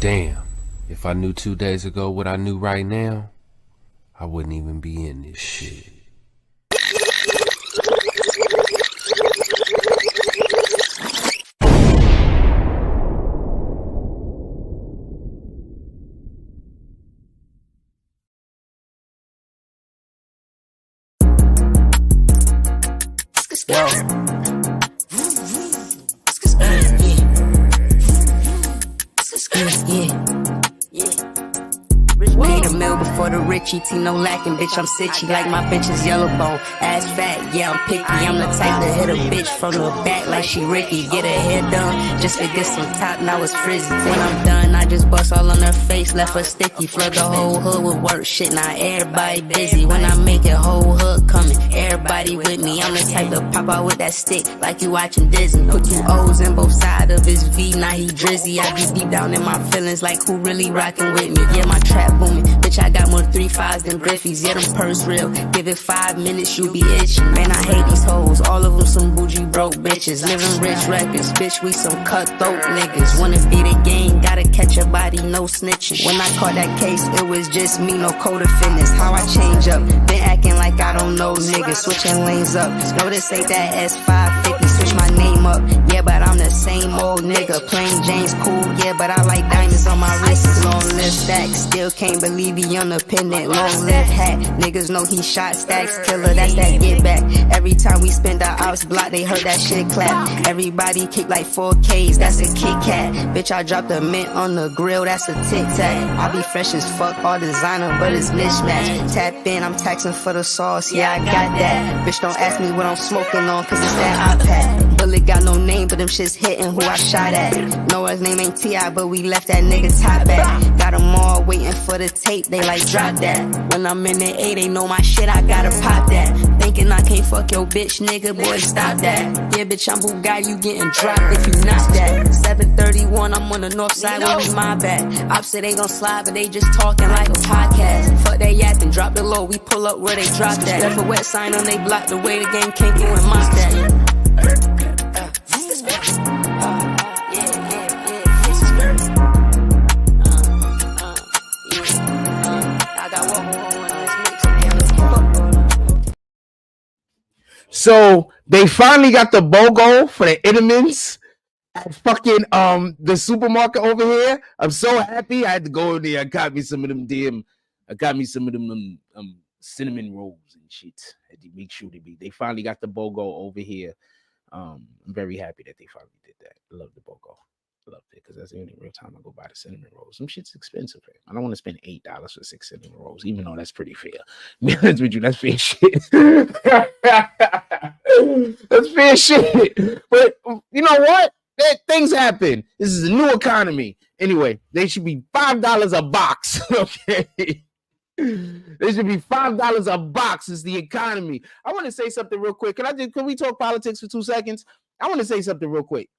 Damn, if I knew 2 days ago what I knew right now, I wouldn't even be in this shit. Made a meal before the rich, ET no lacking, bitch, I'm sitchy like my bitch is yellow bone, ass fat, yeah, I'm picky, I'm the type to hit a bitch from the back like she Ricky, get her hair done, just to get some top, now it's frizzy, when I'm done, I just bust all on her face, left her sticky, flood the whole hood with work, shit, now everybody busy, when I make it, whole hood coming, everybody with me, I'm the type to pop out with that stick, like you watching Disney, put 2 O's in both sides of his V, now he drizzy, I be deep down in my feelings, like who really rocking with me, yeah, my trap booming, bitch, I got more 3-5s than Griffies, yeah, them purse real, give it 5 minutes, you be itching, man, I hate these hoes, all of them some bougie broke bitches, living rich records, bitch, we some cutthroat niggas, wanna be the game, gotta catch a body, no snitching, when I caught that case, it was just me, no code of fitness, how I change up, been acting like I don't know niggas, switching lanes up, no this ain't that S550, switch my name up, yeah, but I'm the same old nigga, plain Jane's cool, yeah, but I like diamonds on my wrist, long list stack, still can't believe he independent, long live hat, niggas know he shot stacks, killer, that's that get back, every time we spend our ops block, they heard that shit clap, everybody kick like 4Ks, that's a Kit Kat, bitch, I dropped a mint on the grill, that's a Tic Tac, I be fresh as fuck, all designer, but it's mismatch, tap in, I'm taxing for the sauce, yeah, I got that, bitch, don't ask me what I'm smoking on, cause it's that iPad, bullet got no name, but them shits hitting who I shot at, know his name ain't T.I., but we left that nigga top at, got them all waiting for the tape, they like drop that, when I'm in the A, they know my shit, I gotta pop that, thinking I can't fuck your bitch, nigga, boy, stop that, yeah, bitch, I'm Bugatti, you getting dropped if you not that, 731, I'm on the north side, with me, my back, ops say they gon' slide, but they just talking like a podcast, fuck they yapping, drop the low, we pull up where they drop that, left a wet sign on they block, the way the game came through and mock that. So they finally got the BOGO for the Innemans at fucking the supermarket over here. I'm so happy. I had to go in there. I got me some of them cinnamon rolls and shit. I had to make sure they finally got the BOGO over here. I'm very happy that they finally did that. I love the BOGO. I love it because that's the only real time I go buy the cinnamon rolls. Some shit's expensive. Man. I don't want to spend $8 for 6 cinnamon rolls, even though that's pretty fair. Be honest with you, that's fair shit. That's fair shit. But you know what? Things happen. This is a new economy. Anyway, they should be $5 a box. Okay. They should be $5 a box. Is the economy. I want to say something real quick. Can we talk politics for 2 seconds? I want to say something real quick.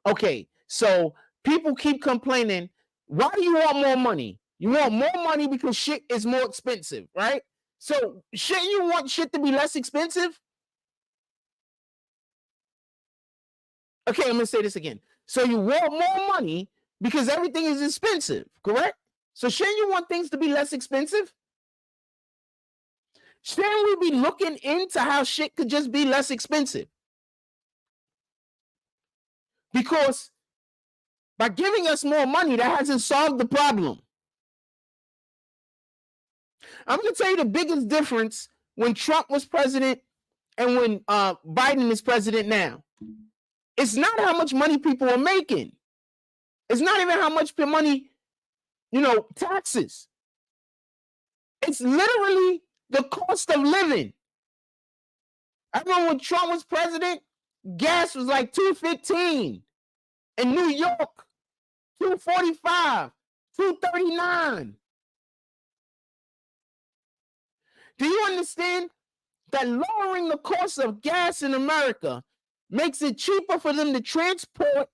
Okay, so people keep complaining. Why do you want more money? You want more money because shit is more expensive, right? So shouldn't you want shit to be less expensive? Okay, I'm gonna say this again. So you want more money because everything is expensive, correct? So shouldn't you want things to be less expensive? Shouldn't we be looking into how shit could just be less expensive? Because by giving us more money, that hasn't solved the problem. I'm going to tell you the biggest difference when Trump was president and when Biden is president now. It's not how much money people are making. It's not even how much money, taxes. It's literally the cost of living. I remember when Trump was president, gas was like $2.15. In New York, $2.45, $2.39. Do you understand that lowering the cost of gas in America makes it cheaper for them to transport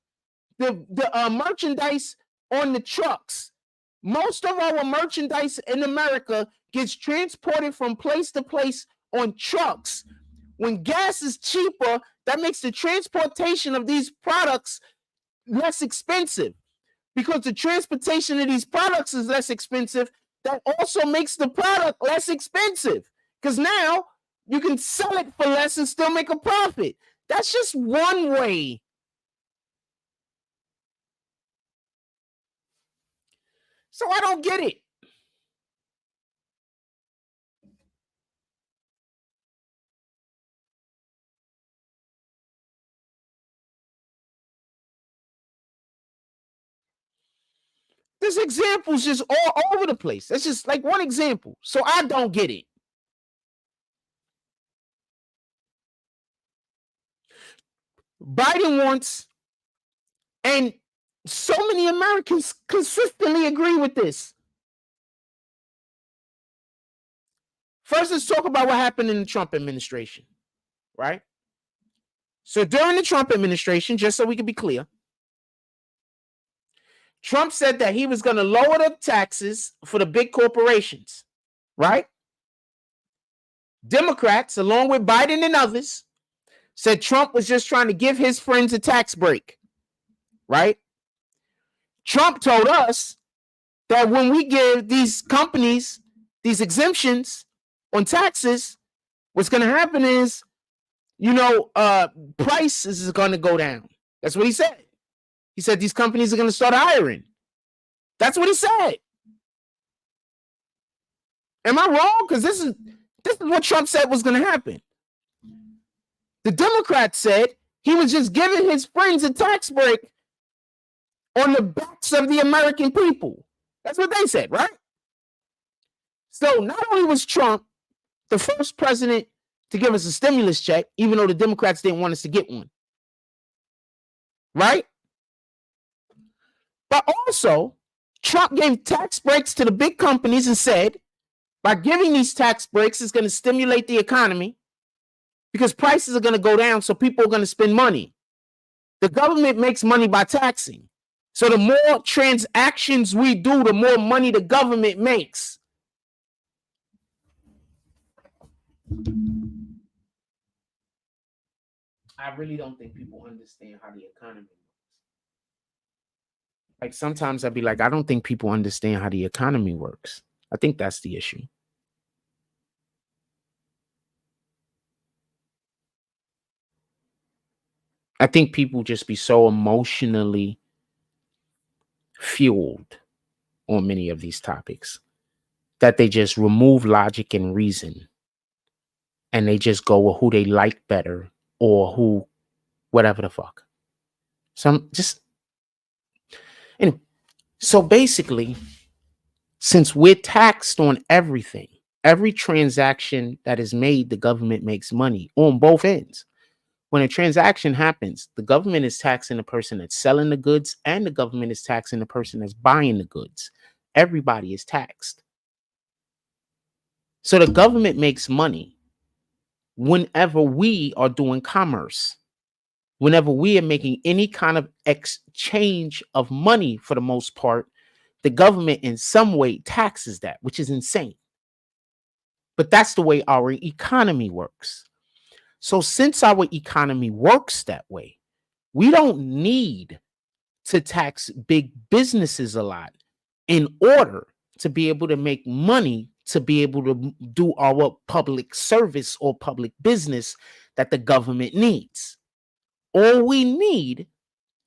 the merchandise on the trucks? Most of our merchandise in America gets transported from place to place on trucks. When gas is cheaper, that makes the transportation of these products less expensive. Because the transportation of these products is less expensive, that also makes the product less expensive. Because now you can sell it for less and still make a profit. That's just one way. So I don't get it. There's examples just all over the place. That's just like one example. So I don't get it. Biden wants, and so many Americans consistently agree with this. First, let's talk about what happened in the Trump administration, right? So during the Trump administration, just so we can be clear, Trump said that he was going to lower the taxes for the big corporations, right? Democrats, along with Biden and others, said Trump was just trying to give his friends a tax break, right? Trump told us that when we give these companies these exemptions on taxes, what's going to happen is, prices is going to go down. That's what he said. He said these companies are going to start hiring. That's what he said. Am I wrong? Because this is what Trump said was going to happen. The Democrats said he was just giving his friends a tax break on the backs of the American people. That's what they said, right? So not only was Trump the first president to give us a stimulus check, even though the Democrats didn't want us to get one, right? But also, Trump gave tax breaks to the big companies and said, by giving these tax breaks, it's going to stimulate the economy because prices are going to go down, so people are going to spend money. The government makes money by taxing. So the more transactions we do, the more money the government makes. I really don't think people understand how the economy works. Like sometimes I'd be like, I don't think people understand how the economy works. I think that's the issue. I think people just be so emotionally fueled on many of these topics that they just remove logic and reason and they just go with who they like better or who, whatever the fuck. Anyway, so basically, since we're taxed on everything, every transaction that is made, the government makes money on both ends. When a transaction happens, the government is taxing the person that's selling the goods and the government is taxing the person that's buying the goods. Everybody is taxed. So the government makes money whenever we are doing commerce, whenever we are making any kind of exchange of money. For the most part, the government in some way taxes that, which is insane. But that's the way our economy works. So since our economy works that way, we don't need to tax big businesses a lot in order to be able to make money, to be able to do our public service or public business that the government needs. All we need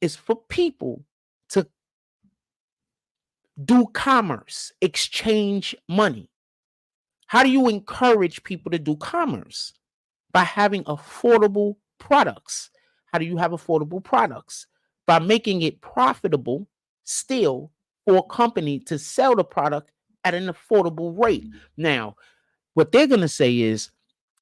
is for people to do commerce, exchange money. How do you encourage people to do commerce? By having affordable products. How do you have affordable products? By making it profitable still for a company to sell the product at an affordable rate. Now, what they're gonna say is,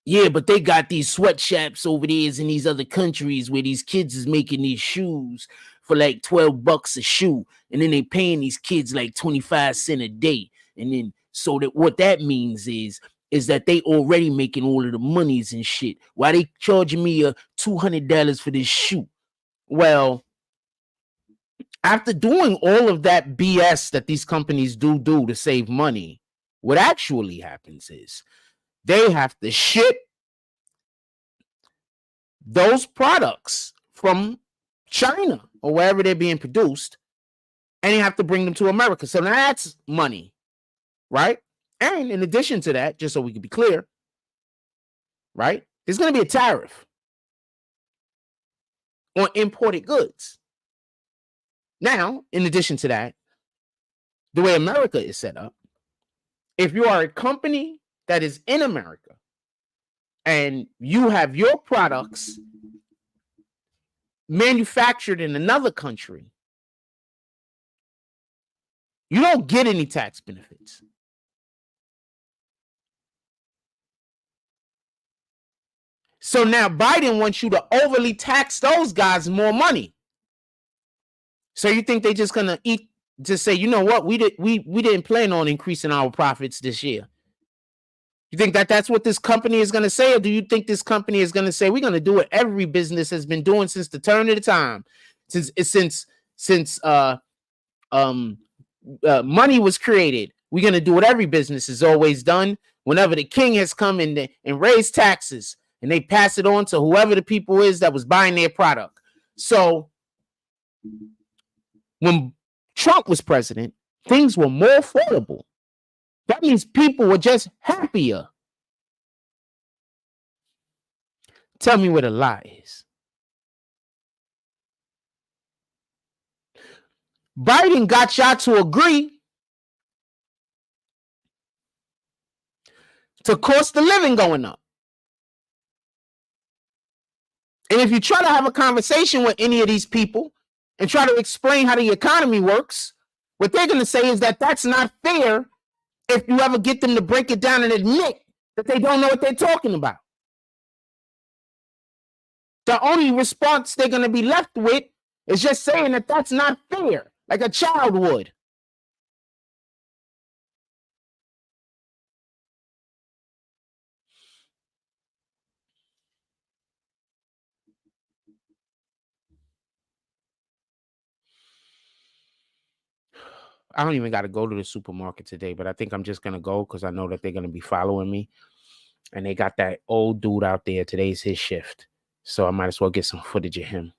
yeah, but they got these sweatshops over there in these other countries where these kids is making these shoes for like $12 a shoe, and then they paying these kids like 25 cents a day. And then so that what that means is that they already making all of the monies and shit. Why they charging me $200 for this shoe? Well, after doing all of that BS that these companies do to save money, what actually happens is they have to ship those products from China or wherever they're being produced, and you have to bring them to America. So that's money, right? And in addition to that, just so we can be clear, right, there's going to be a tariff on imported goods. Now, in addition to that, the way America is set up, if you are a company that is in America and you have your products manufactured in another country, you don't get any tax benefits. So now Biden wants you to overly tax those guys more money. So you think they just gonna just say, you know what, we didn't plan on increasing our profits this year. You think that that's what this company is gonna say, or do you think this company is gonna say we're gonna do what every business has been doing since the turn of the time, since money was created? We're gonna do what every business has always done. Whenever the king has come in and raised taxes, and they pass it on to whoever the people is that was buying their product. So when Trump was president, things were more affordable. That means people were just happier. Tell me where the lie is. Biden got y'all to agree to cost of living going up. And if you try to have a conversation with any of these people and try to explain how the economy works, what they're going to say is that that's not fair if you ever get them to break it down and admit that they don't know what they're talking about. The only response they're going to be left with is just saying that that's not fair, like a child would. I don't even got to go to the supermarket today, but I think I'm just going to go because I know that they're going to be following me. And they got that old dude out there. Today's his shift. So I might as well get some footage of him.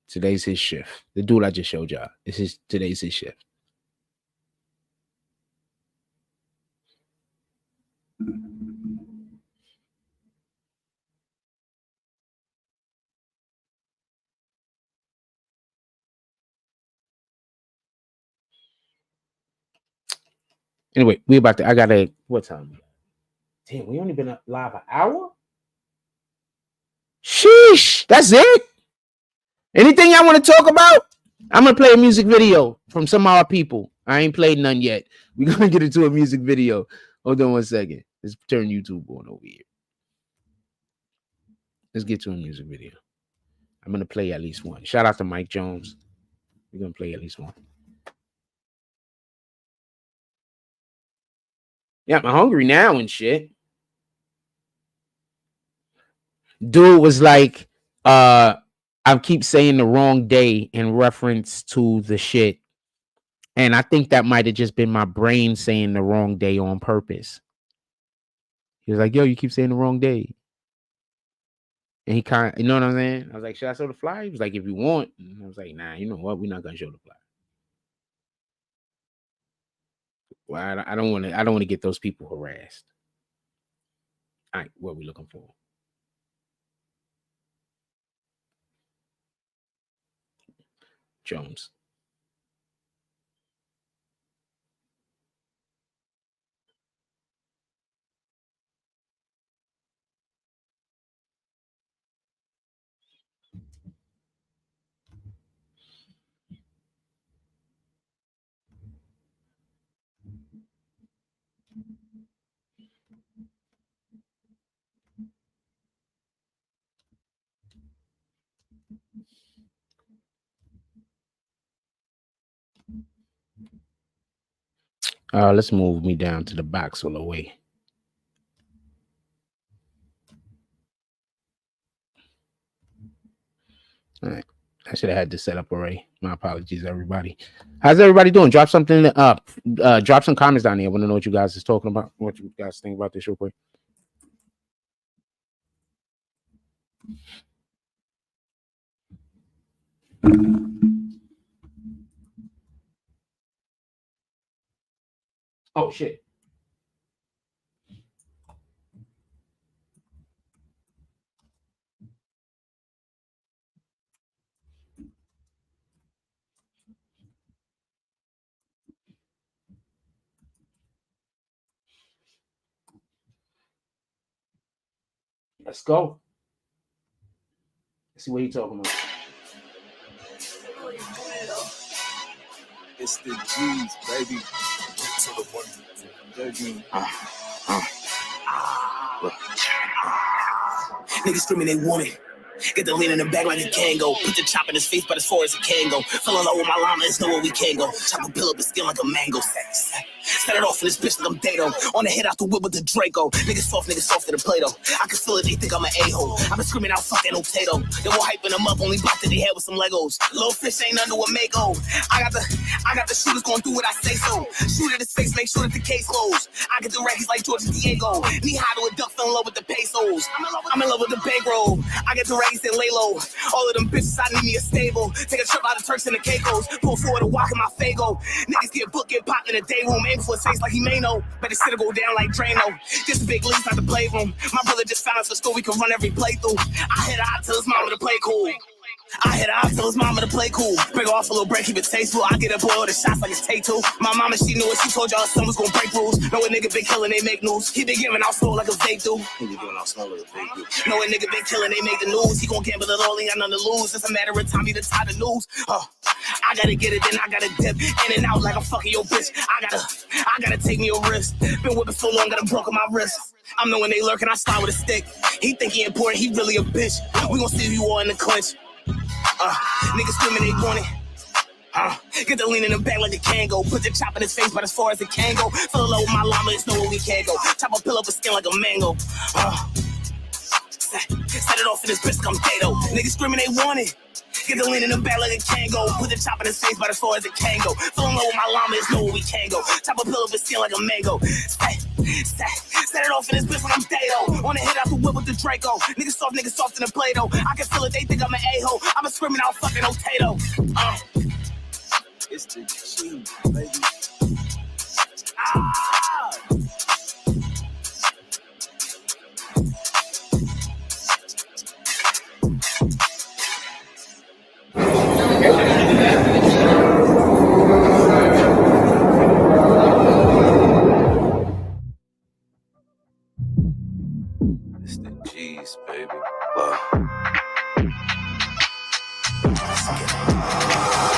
Today's his shift. The dude I just showed y'all. Today's his shift. Anyway, what time? Damn, we only been up live an hour? Sheesh, that's it? Anything y'all want to talk about? I'm going to play a music video from some of our people. I ain't played none yet. We're going to get into a music video. Hold on 1 second. Let's turn YouTube on over here. Let's get to a music video. I'm going to play at least one. Shout out to Mike Jones. We're going to play at least one. Yeah, I'm hungry now and shit. Dude was like, I keep saying the wrong day in reference to the shit. And I think that might have just been my brain saying the wrong day on purpose. He was like, yo, you keep saying the wrong day. And he kind of, you know what I'm saying? I was like, should I show the flyer? He was like, if you want. And I was like, nah, you know what? We're not going to show the flyer. Well, I don't want to get those people harassed. All right, what are we looking for? Jones. Let's move me down to the box all the way. All right. I should have had this set up already. My apologies, everybody. How's everybody doing? Drop something up. Drop some comments down here. I want to know what you guys is talking about. What you guys think about this real quick. Oh shit. Let's go. Let's see what he's talking about. It's the G's, baby. Niggas screaming they want it. Get the lean in the back like a Kango. Put the chop in his face, but as far as it can go. Fell in love with my llama, it's nowhere we can go. Chop a pill up his skin like a mango. Set it off in this bitch like I'm Dato. On the head out the whip with the Draco. Niggas soft to the Play-Doh. I can feel it, they think I'm an a-hole. I've been screaming out fucking no Tato. They were hyping them up, only blocked that they had with some Legos. Little fish ain't under a Mako. I got the shooters going through what I say so. Shoot at his face, make sure that the case closed. I get the records like George Diego. Knee high to a duck, fell in love with the pesos. I'm in love with the bankroll. I get the records and lay low. All of them bitches, I need me a stable. Take a trip out of Turks and the Caicos. Pull forward and walk in my Fago. Niggas get booked, get popped in the day room. Aim for his face like he may know. Better sit or go down like Drano. This a big league, not the playroom. My brother just found us a school we can run every playthrough. I hit out till his mama to play cool. I hit out till his mama to play cool. Break off a little break, keep it tasteful. I get a boy with the shots like it's Tattoo. My mama, she knew it. She told y'all her son was gonna break rules. Know a nigga been killing, they make news. He been giving out slow like a vape do. Know a nigga been killing, they make the news. He gon' gamble it all, ain't got nothing to lose. It's a matter of time, he the tie the news. I gotta get it, then I gotta dip in and out like I'm fucking your bitch. I gotta take me a risk. Been whipping so long, gotta broken my wrist. I'm knowing they lurking, I slide with a stick. He think he important, he really a bitch. We gon' see who you are in the clinch. Niggas screaming they want it. Get the lean in the back like a Kango. Put the chop in his face, but as far as it can go. Fill it low with my llama, it's nowhere we can go. Chop a pill up his skin like a mango. Set it off in this bitch like I'm Dato. Niggas screaming they want it. Get the lean in the back like a Kango. Put the chop in his face, but as far as it can go. Fill it low with my llama, it's nowhere we can go. Chop a pill up his skin like a mango. Set it off in this bitch like I'm Dato. On the head out the whip with the Draco. Niggas soft in the Play-Doh. I can feel it, they think I'm an a-hole. I've been screaming out fucking no Tato. It's the G, baby. It's the G's, baby.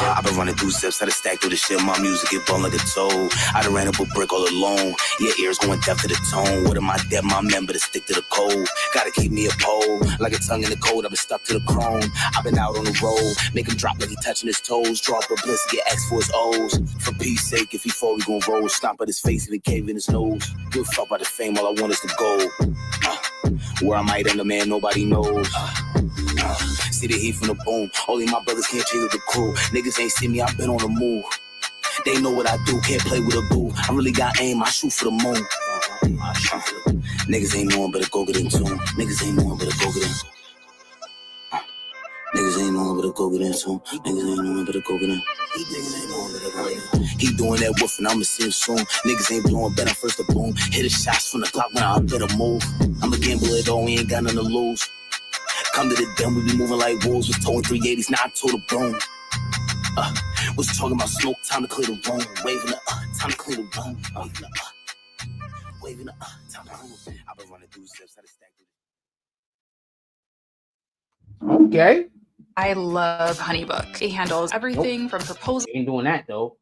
I've been running through steps, had to stack through the shit. My music get blown like a toad. I done ran up a brick all alone. Yeah, ears going deaf to the tone. What am I dead? My member to stick to the code. Gotta keep me a pole. Like a tongue in the cold, I've been stuck to the chrome. I've been out on the road. Make him drop like he touching his toes. Draw up a bliss, get X for his O's. For peace sake, if he fall, we gon' roll. Stomp at his face and then cave in his nose. Give a fuck about the fame, all I want is the gold. Where I might end up, man, nobody knows. See the heat from the boom. Only my brothers can't change the crew. Niggas ain't see me, I've been on the move. They know what I do, can't play with a boo. I really got aim, I shoot for the moon. Niggas ain't knowing, better go get in tune. Niggas ain't knowing, better go get in. Niggas ain't knowing, better go get in tune. Niggas ain't knowing, better go get in. He doing that woofing, I'ma see him soon. Niggas ain't blowing, bet I'm first to boom. Hit the shots from the clock when I better move. I'ma gamble it all, we ain't got nothing to lose. Come to the den, we be moving like wolves. Was towing 380s, now I told the broom. Was talking about smoke, time to clear the room. Waving the time to clear the room. Waving the time to clear the room. I've been running through steps, had to stack it. Okay. I love HoneyBook. It handles everything from proposal. Ain't doing that though.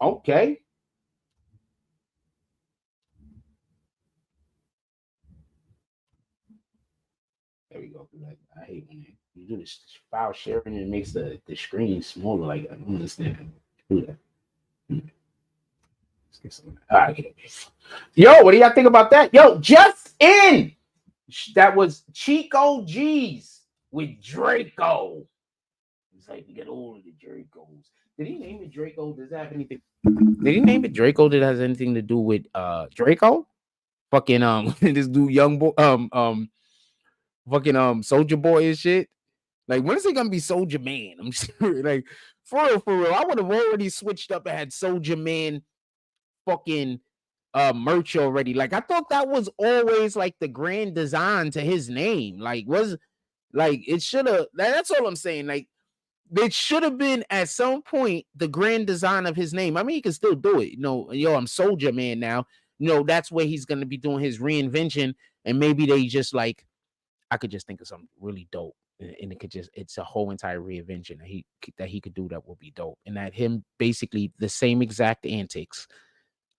Okay. There we go. I hate when you do this file sharing and it makes the screen smaller. Like I don't understand. Do that. All right. Yo, what do y'all think about that? Yo, just in. That was Chico G's with Draco. It's like you get all of the Dracos. Did he name it Draco? Does that have anything? Did he name it Draco? That has anything to do with Draco? Fucking this dude young boy fucking Soldier Boy and shit. Like, when is he gonna be Soldier Man? I'm serious. Like, for real. I would have already switched up and had Soldier Man fucking merch already. Like, I thought that was always like the grand design to his name. Like, it should have. That's all I'm saying. Like, it should have been at some point the grand design of his name. I mean, he can still do it. Yo, I'm Soldier Man now. That's where he's gonna be doing his reinvention, and maybe they just like, I could just think of something really dope, and it's a whole entire reinvention that he could do that will be dope, and that him basically the same exact antics,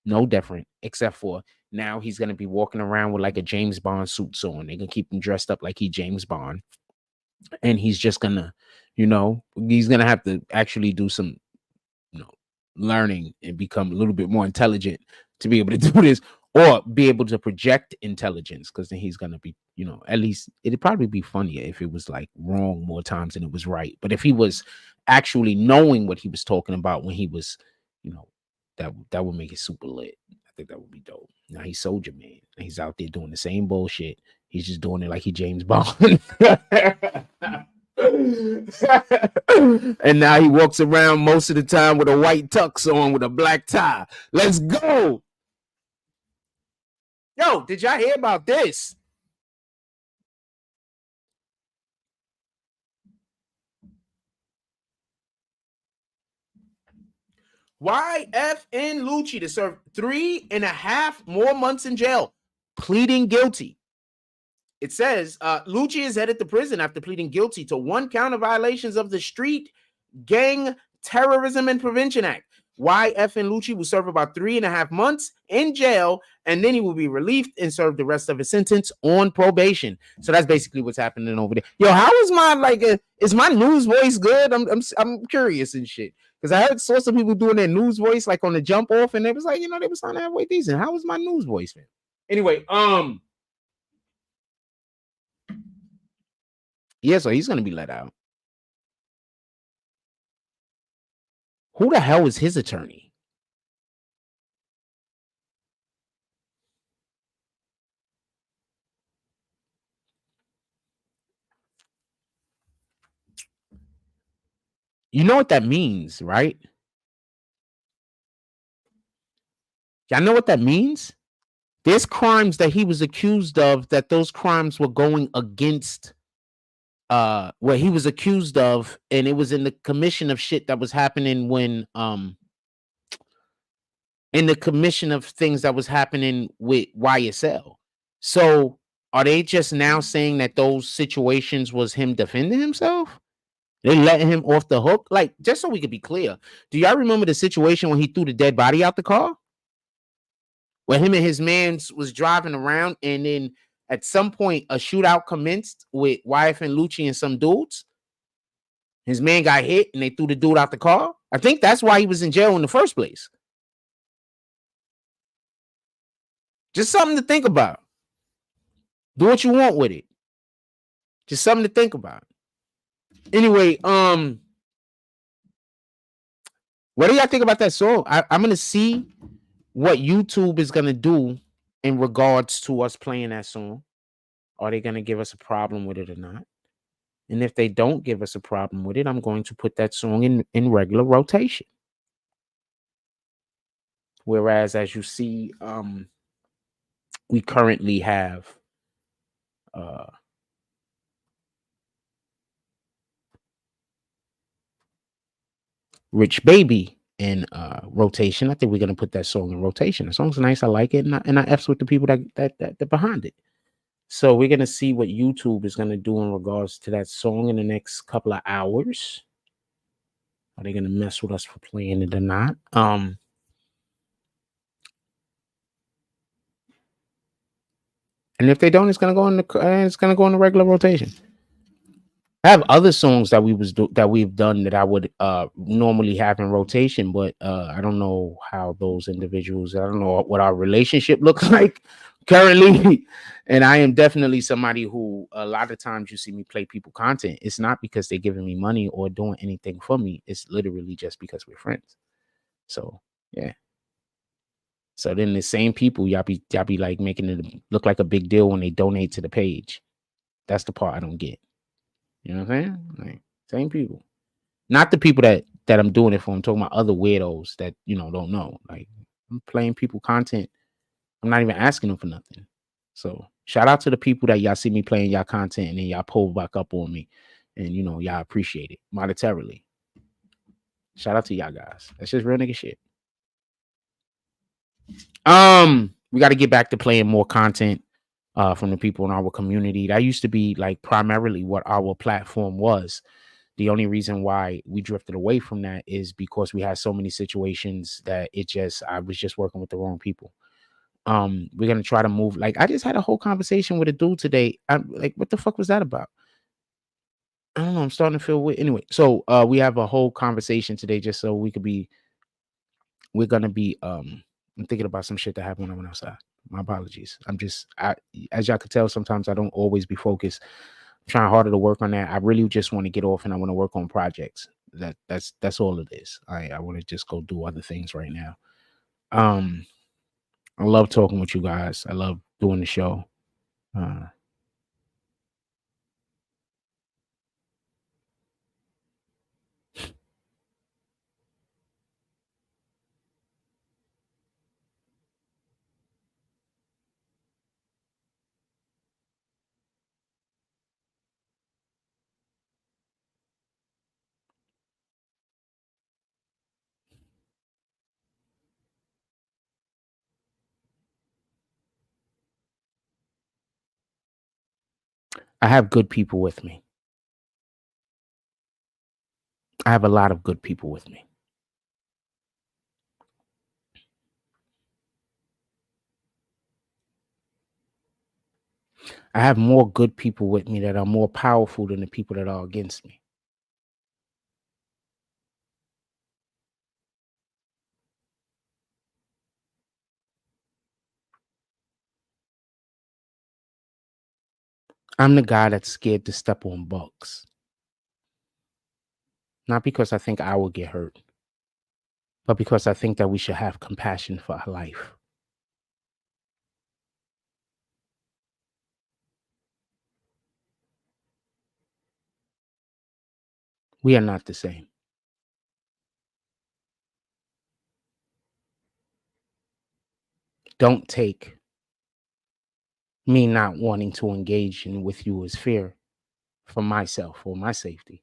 no different, except for now he's gonna be walking around with like a James Bond suit on. They can keep him dressed up like he James Bond, and he's just gonna, he's gonna have to actually do some, learning and become a little bit more intelligent to be able to do this, or be able to project intelligence, because then he's gonna be, at least it'd probably be funnier if it was like wrong more times than it was right. But if he was actually knowing what he was talking about when he was, that would make it super lit. I think that would be dope. Now he's Soldier Man, and he's out there doing the same bullshit. He's just doing it like he James Bond. And now he walks around most of the time with a white tux on with a black tie. Let's go. Yo, did y'all hear about this? YFN Lucci to serve 3.5 more months in jail, pleading guilty. It says Lucci is headed to prison after pleading guilty to 1 count of violations of the Street Gang Terrorism and Prevention Act. YFN Lucci will serve about 3.5 months in jail, and then he will be released and serve the rest of his sentence on probation. So that's basically what's happening over there. Yo, how is my is my news voice good? I'm curious and shit, because I saw some people doing their news voice like on the jump off, and it was like, they was sounding halfway decent. How was my news voice, man? Anyway, yeah, so he's gonna be let out. Who the hell is his attorney? You know what that means, right? Y'all know what that means? There's crimes that he was accused of, that those crimes were going against what he was accused of, and it was in the commission of shit that was happening when in the commission of things that was happening with YSL. So are they just now saying that those situations was him defending himself? They letting him off the hook? Like, just so we could be clear, do y'all remember the situation when he threw the dead body out the car? Where him and his man was driving around, and then at some point a shootout commenced with YFN Lucci and some dudes. His man got hit, and they threw the dude out the car. I think that's why he was in jail in the first place. Just something to think about. Do what you want with it. Just something to think about. Anyway, what do y'all think about that song? I'm gonna see what YouTube is gonna do in regards to us playing that song. Are they gonna give us a problem with it or not? And if they don't give us a problem with it, I'm going to put that song in regular rotation. Whereas, as you see, we currently have Rich Baby in rotation. I think we're gonna put that song in rotation. The song's nice, I like it, and I F's with the people that behind it. So we're gonna see what YouTube is gonna do in regards to that song in the next couple of hours. Are they gonna mess with us for playing it or not? And if they don't, it's gonna go in the regular rotation. I have other songs that we've done that I would normally have in rotation, but I don't know how those individuals. I don't know what our relationship looks like currently. And I am definitely somebody who a lot of times you see me play people content. It's not because they're giving me money or doing anything for me. It's literally just because we're friends. So yeah. So then the same people y'all be like making it look like a big deal when they donate to the page. That's the part I don't get. You know what I'm saying? Like, same people. Not the people that I'm doing it for. I'm talking about other weirdos that, you know, don't know. Like, I'm playing people content. I'm not even asking them for nothing. So shout out to the people that y'all see me playing y'all content and then y'all pull back up on me. And, you know, y'all appreciate it monetarily. Shout out to y'all guys. That's just real nigga shit. We got to get back to playing more content from the people in our community. That used to be like primarily what our platform was. The only reason why we drifted away from that is because we had so many situations that I was just working with the wrong people. We're gonna try to move. Like, I just had a whole conversation with a dude today. I'm like, what the fuck was that about? I don't know. I'm starting to feel weird. Anyway, so we have a whole conversation today just so we're gonna be I'm thinking about some shit that happened when I went outside. My apologies. As y'all can tell, sometimes I don't always be focused. I'm trying harder to work on that. I really just want to get off and I want to work on projects. That's all it is. I want to just go do other things right now. I love talking with you guys. I love doing the show. I have good people with me. I have a lot of good people with me. I have more good people with me that are more powerful than the people that are against me. I'm the guy that's scared to step on bugs. Not because I think I will get hurt, but because I think that we should have compassion for our life. We are not the same. Don't take me not wanting to engage with you as fear for myself or my safety.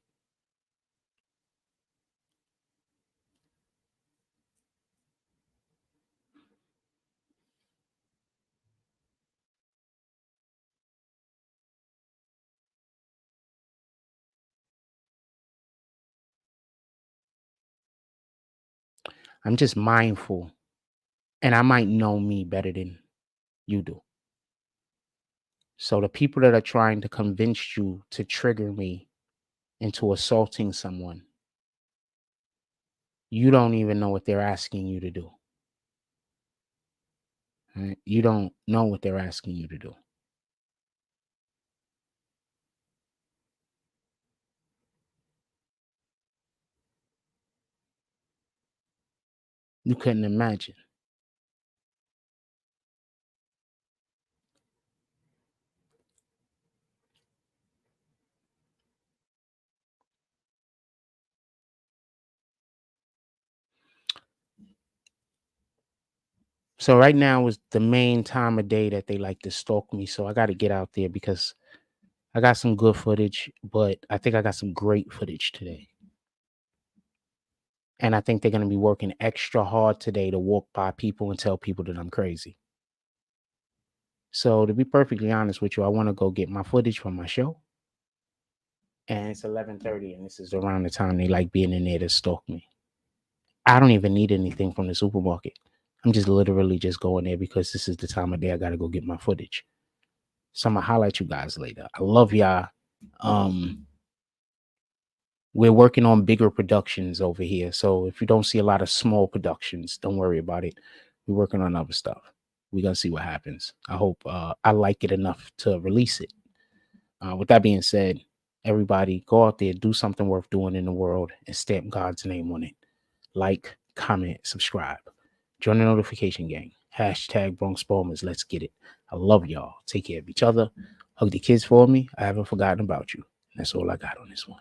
I'm just mindful, and I might know me better than you do. So the people that are trying to convince you to trigger me into assaulting someone, you don't even know what they're asking you to do. Right? You don't know what they're asking you to do. You couldn't imagine. So right now is the main time of day that they like to stalk me. So I got to get out there because I got some good footage, but I think I got some great footage today. And I think they're going to be working extra hard today to walk by people and tell people that I'm crazy. So to be perfectly honest with you, I want to go get my footage from my show. And it's 11:30, and this is around the time they like being in there to stalk me. I don't even need anything from the supermarket. I'm just literally just going there because this is the time of day I got to go get my footage. So I'm going to highlight you guys later. I love y'all. we're working on bigger productions over here. So if you don't see a lot of small productions, don't worry about it. We're working on other stuff. We're going to see what happens. I hope I like it enough to release it. With that being said, everybody go out there, do something worth doing in the world and stamp God's name on it. Like, comment, subscribe. Join the notification gang. Hashtag Bronx Bombers. Let's get it. I love y'all. Take care of each other. Hug the kids for me. I haven't forgotten about you. That's all I got on this one.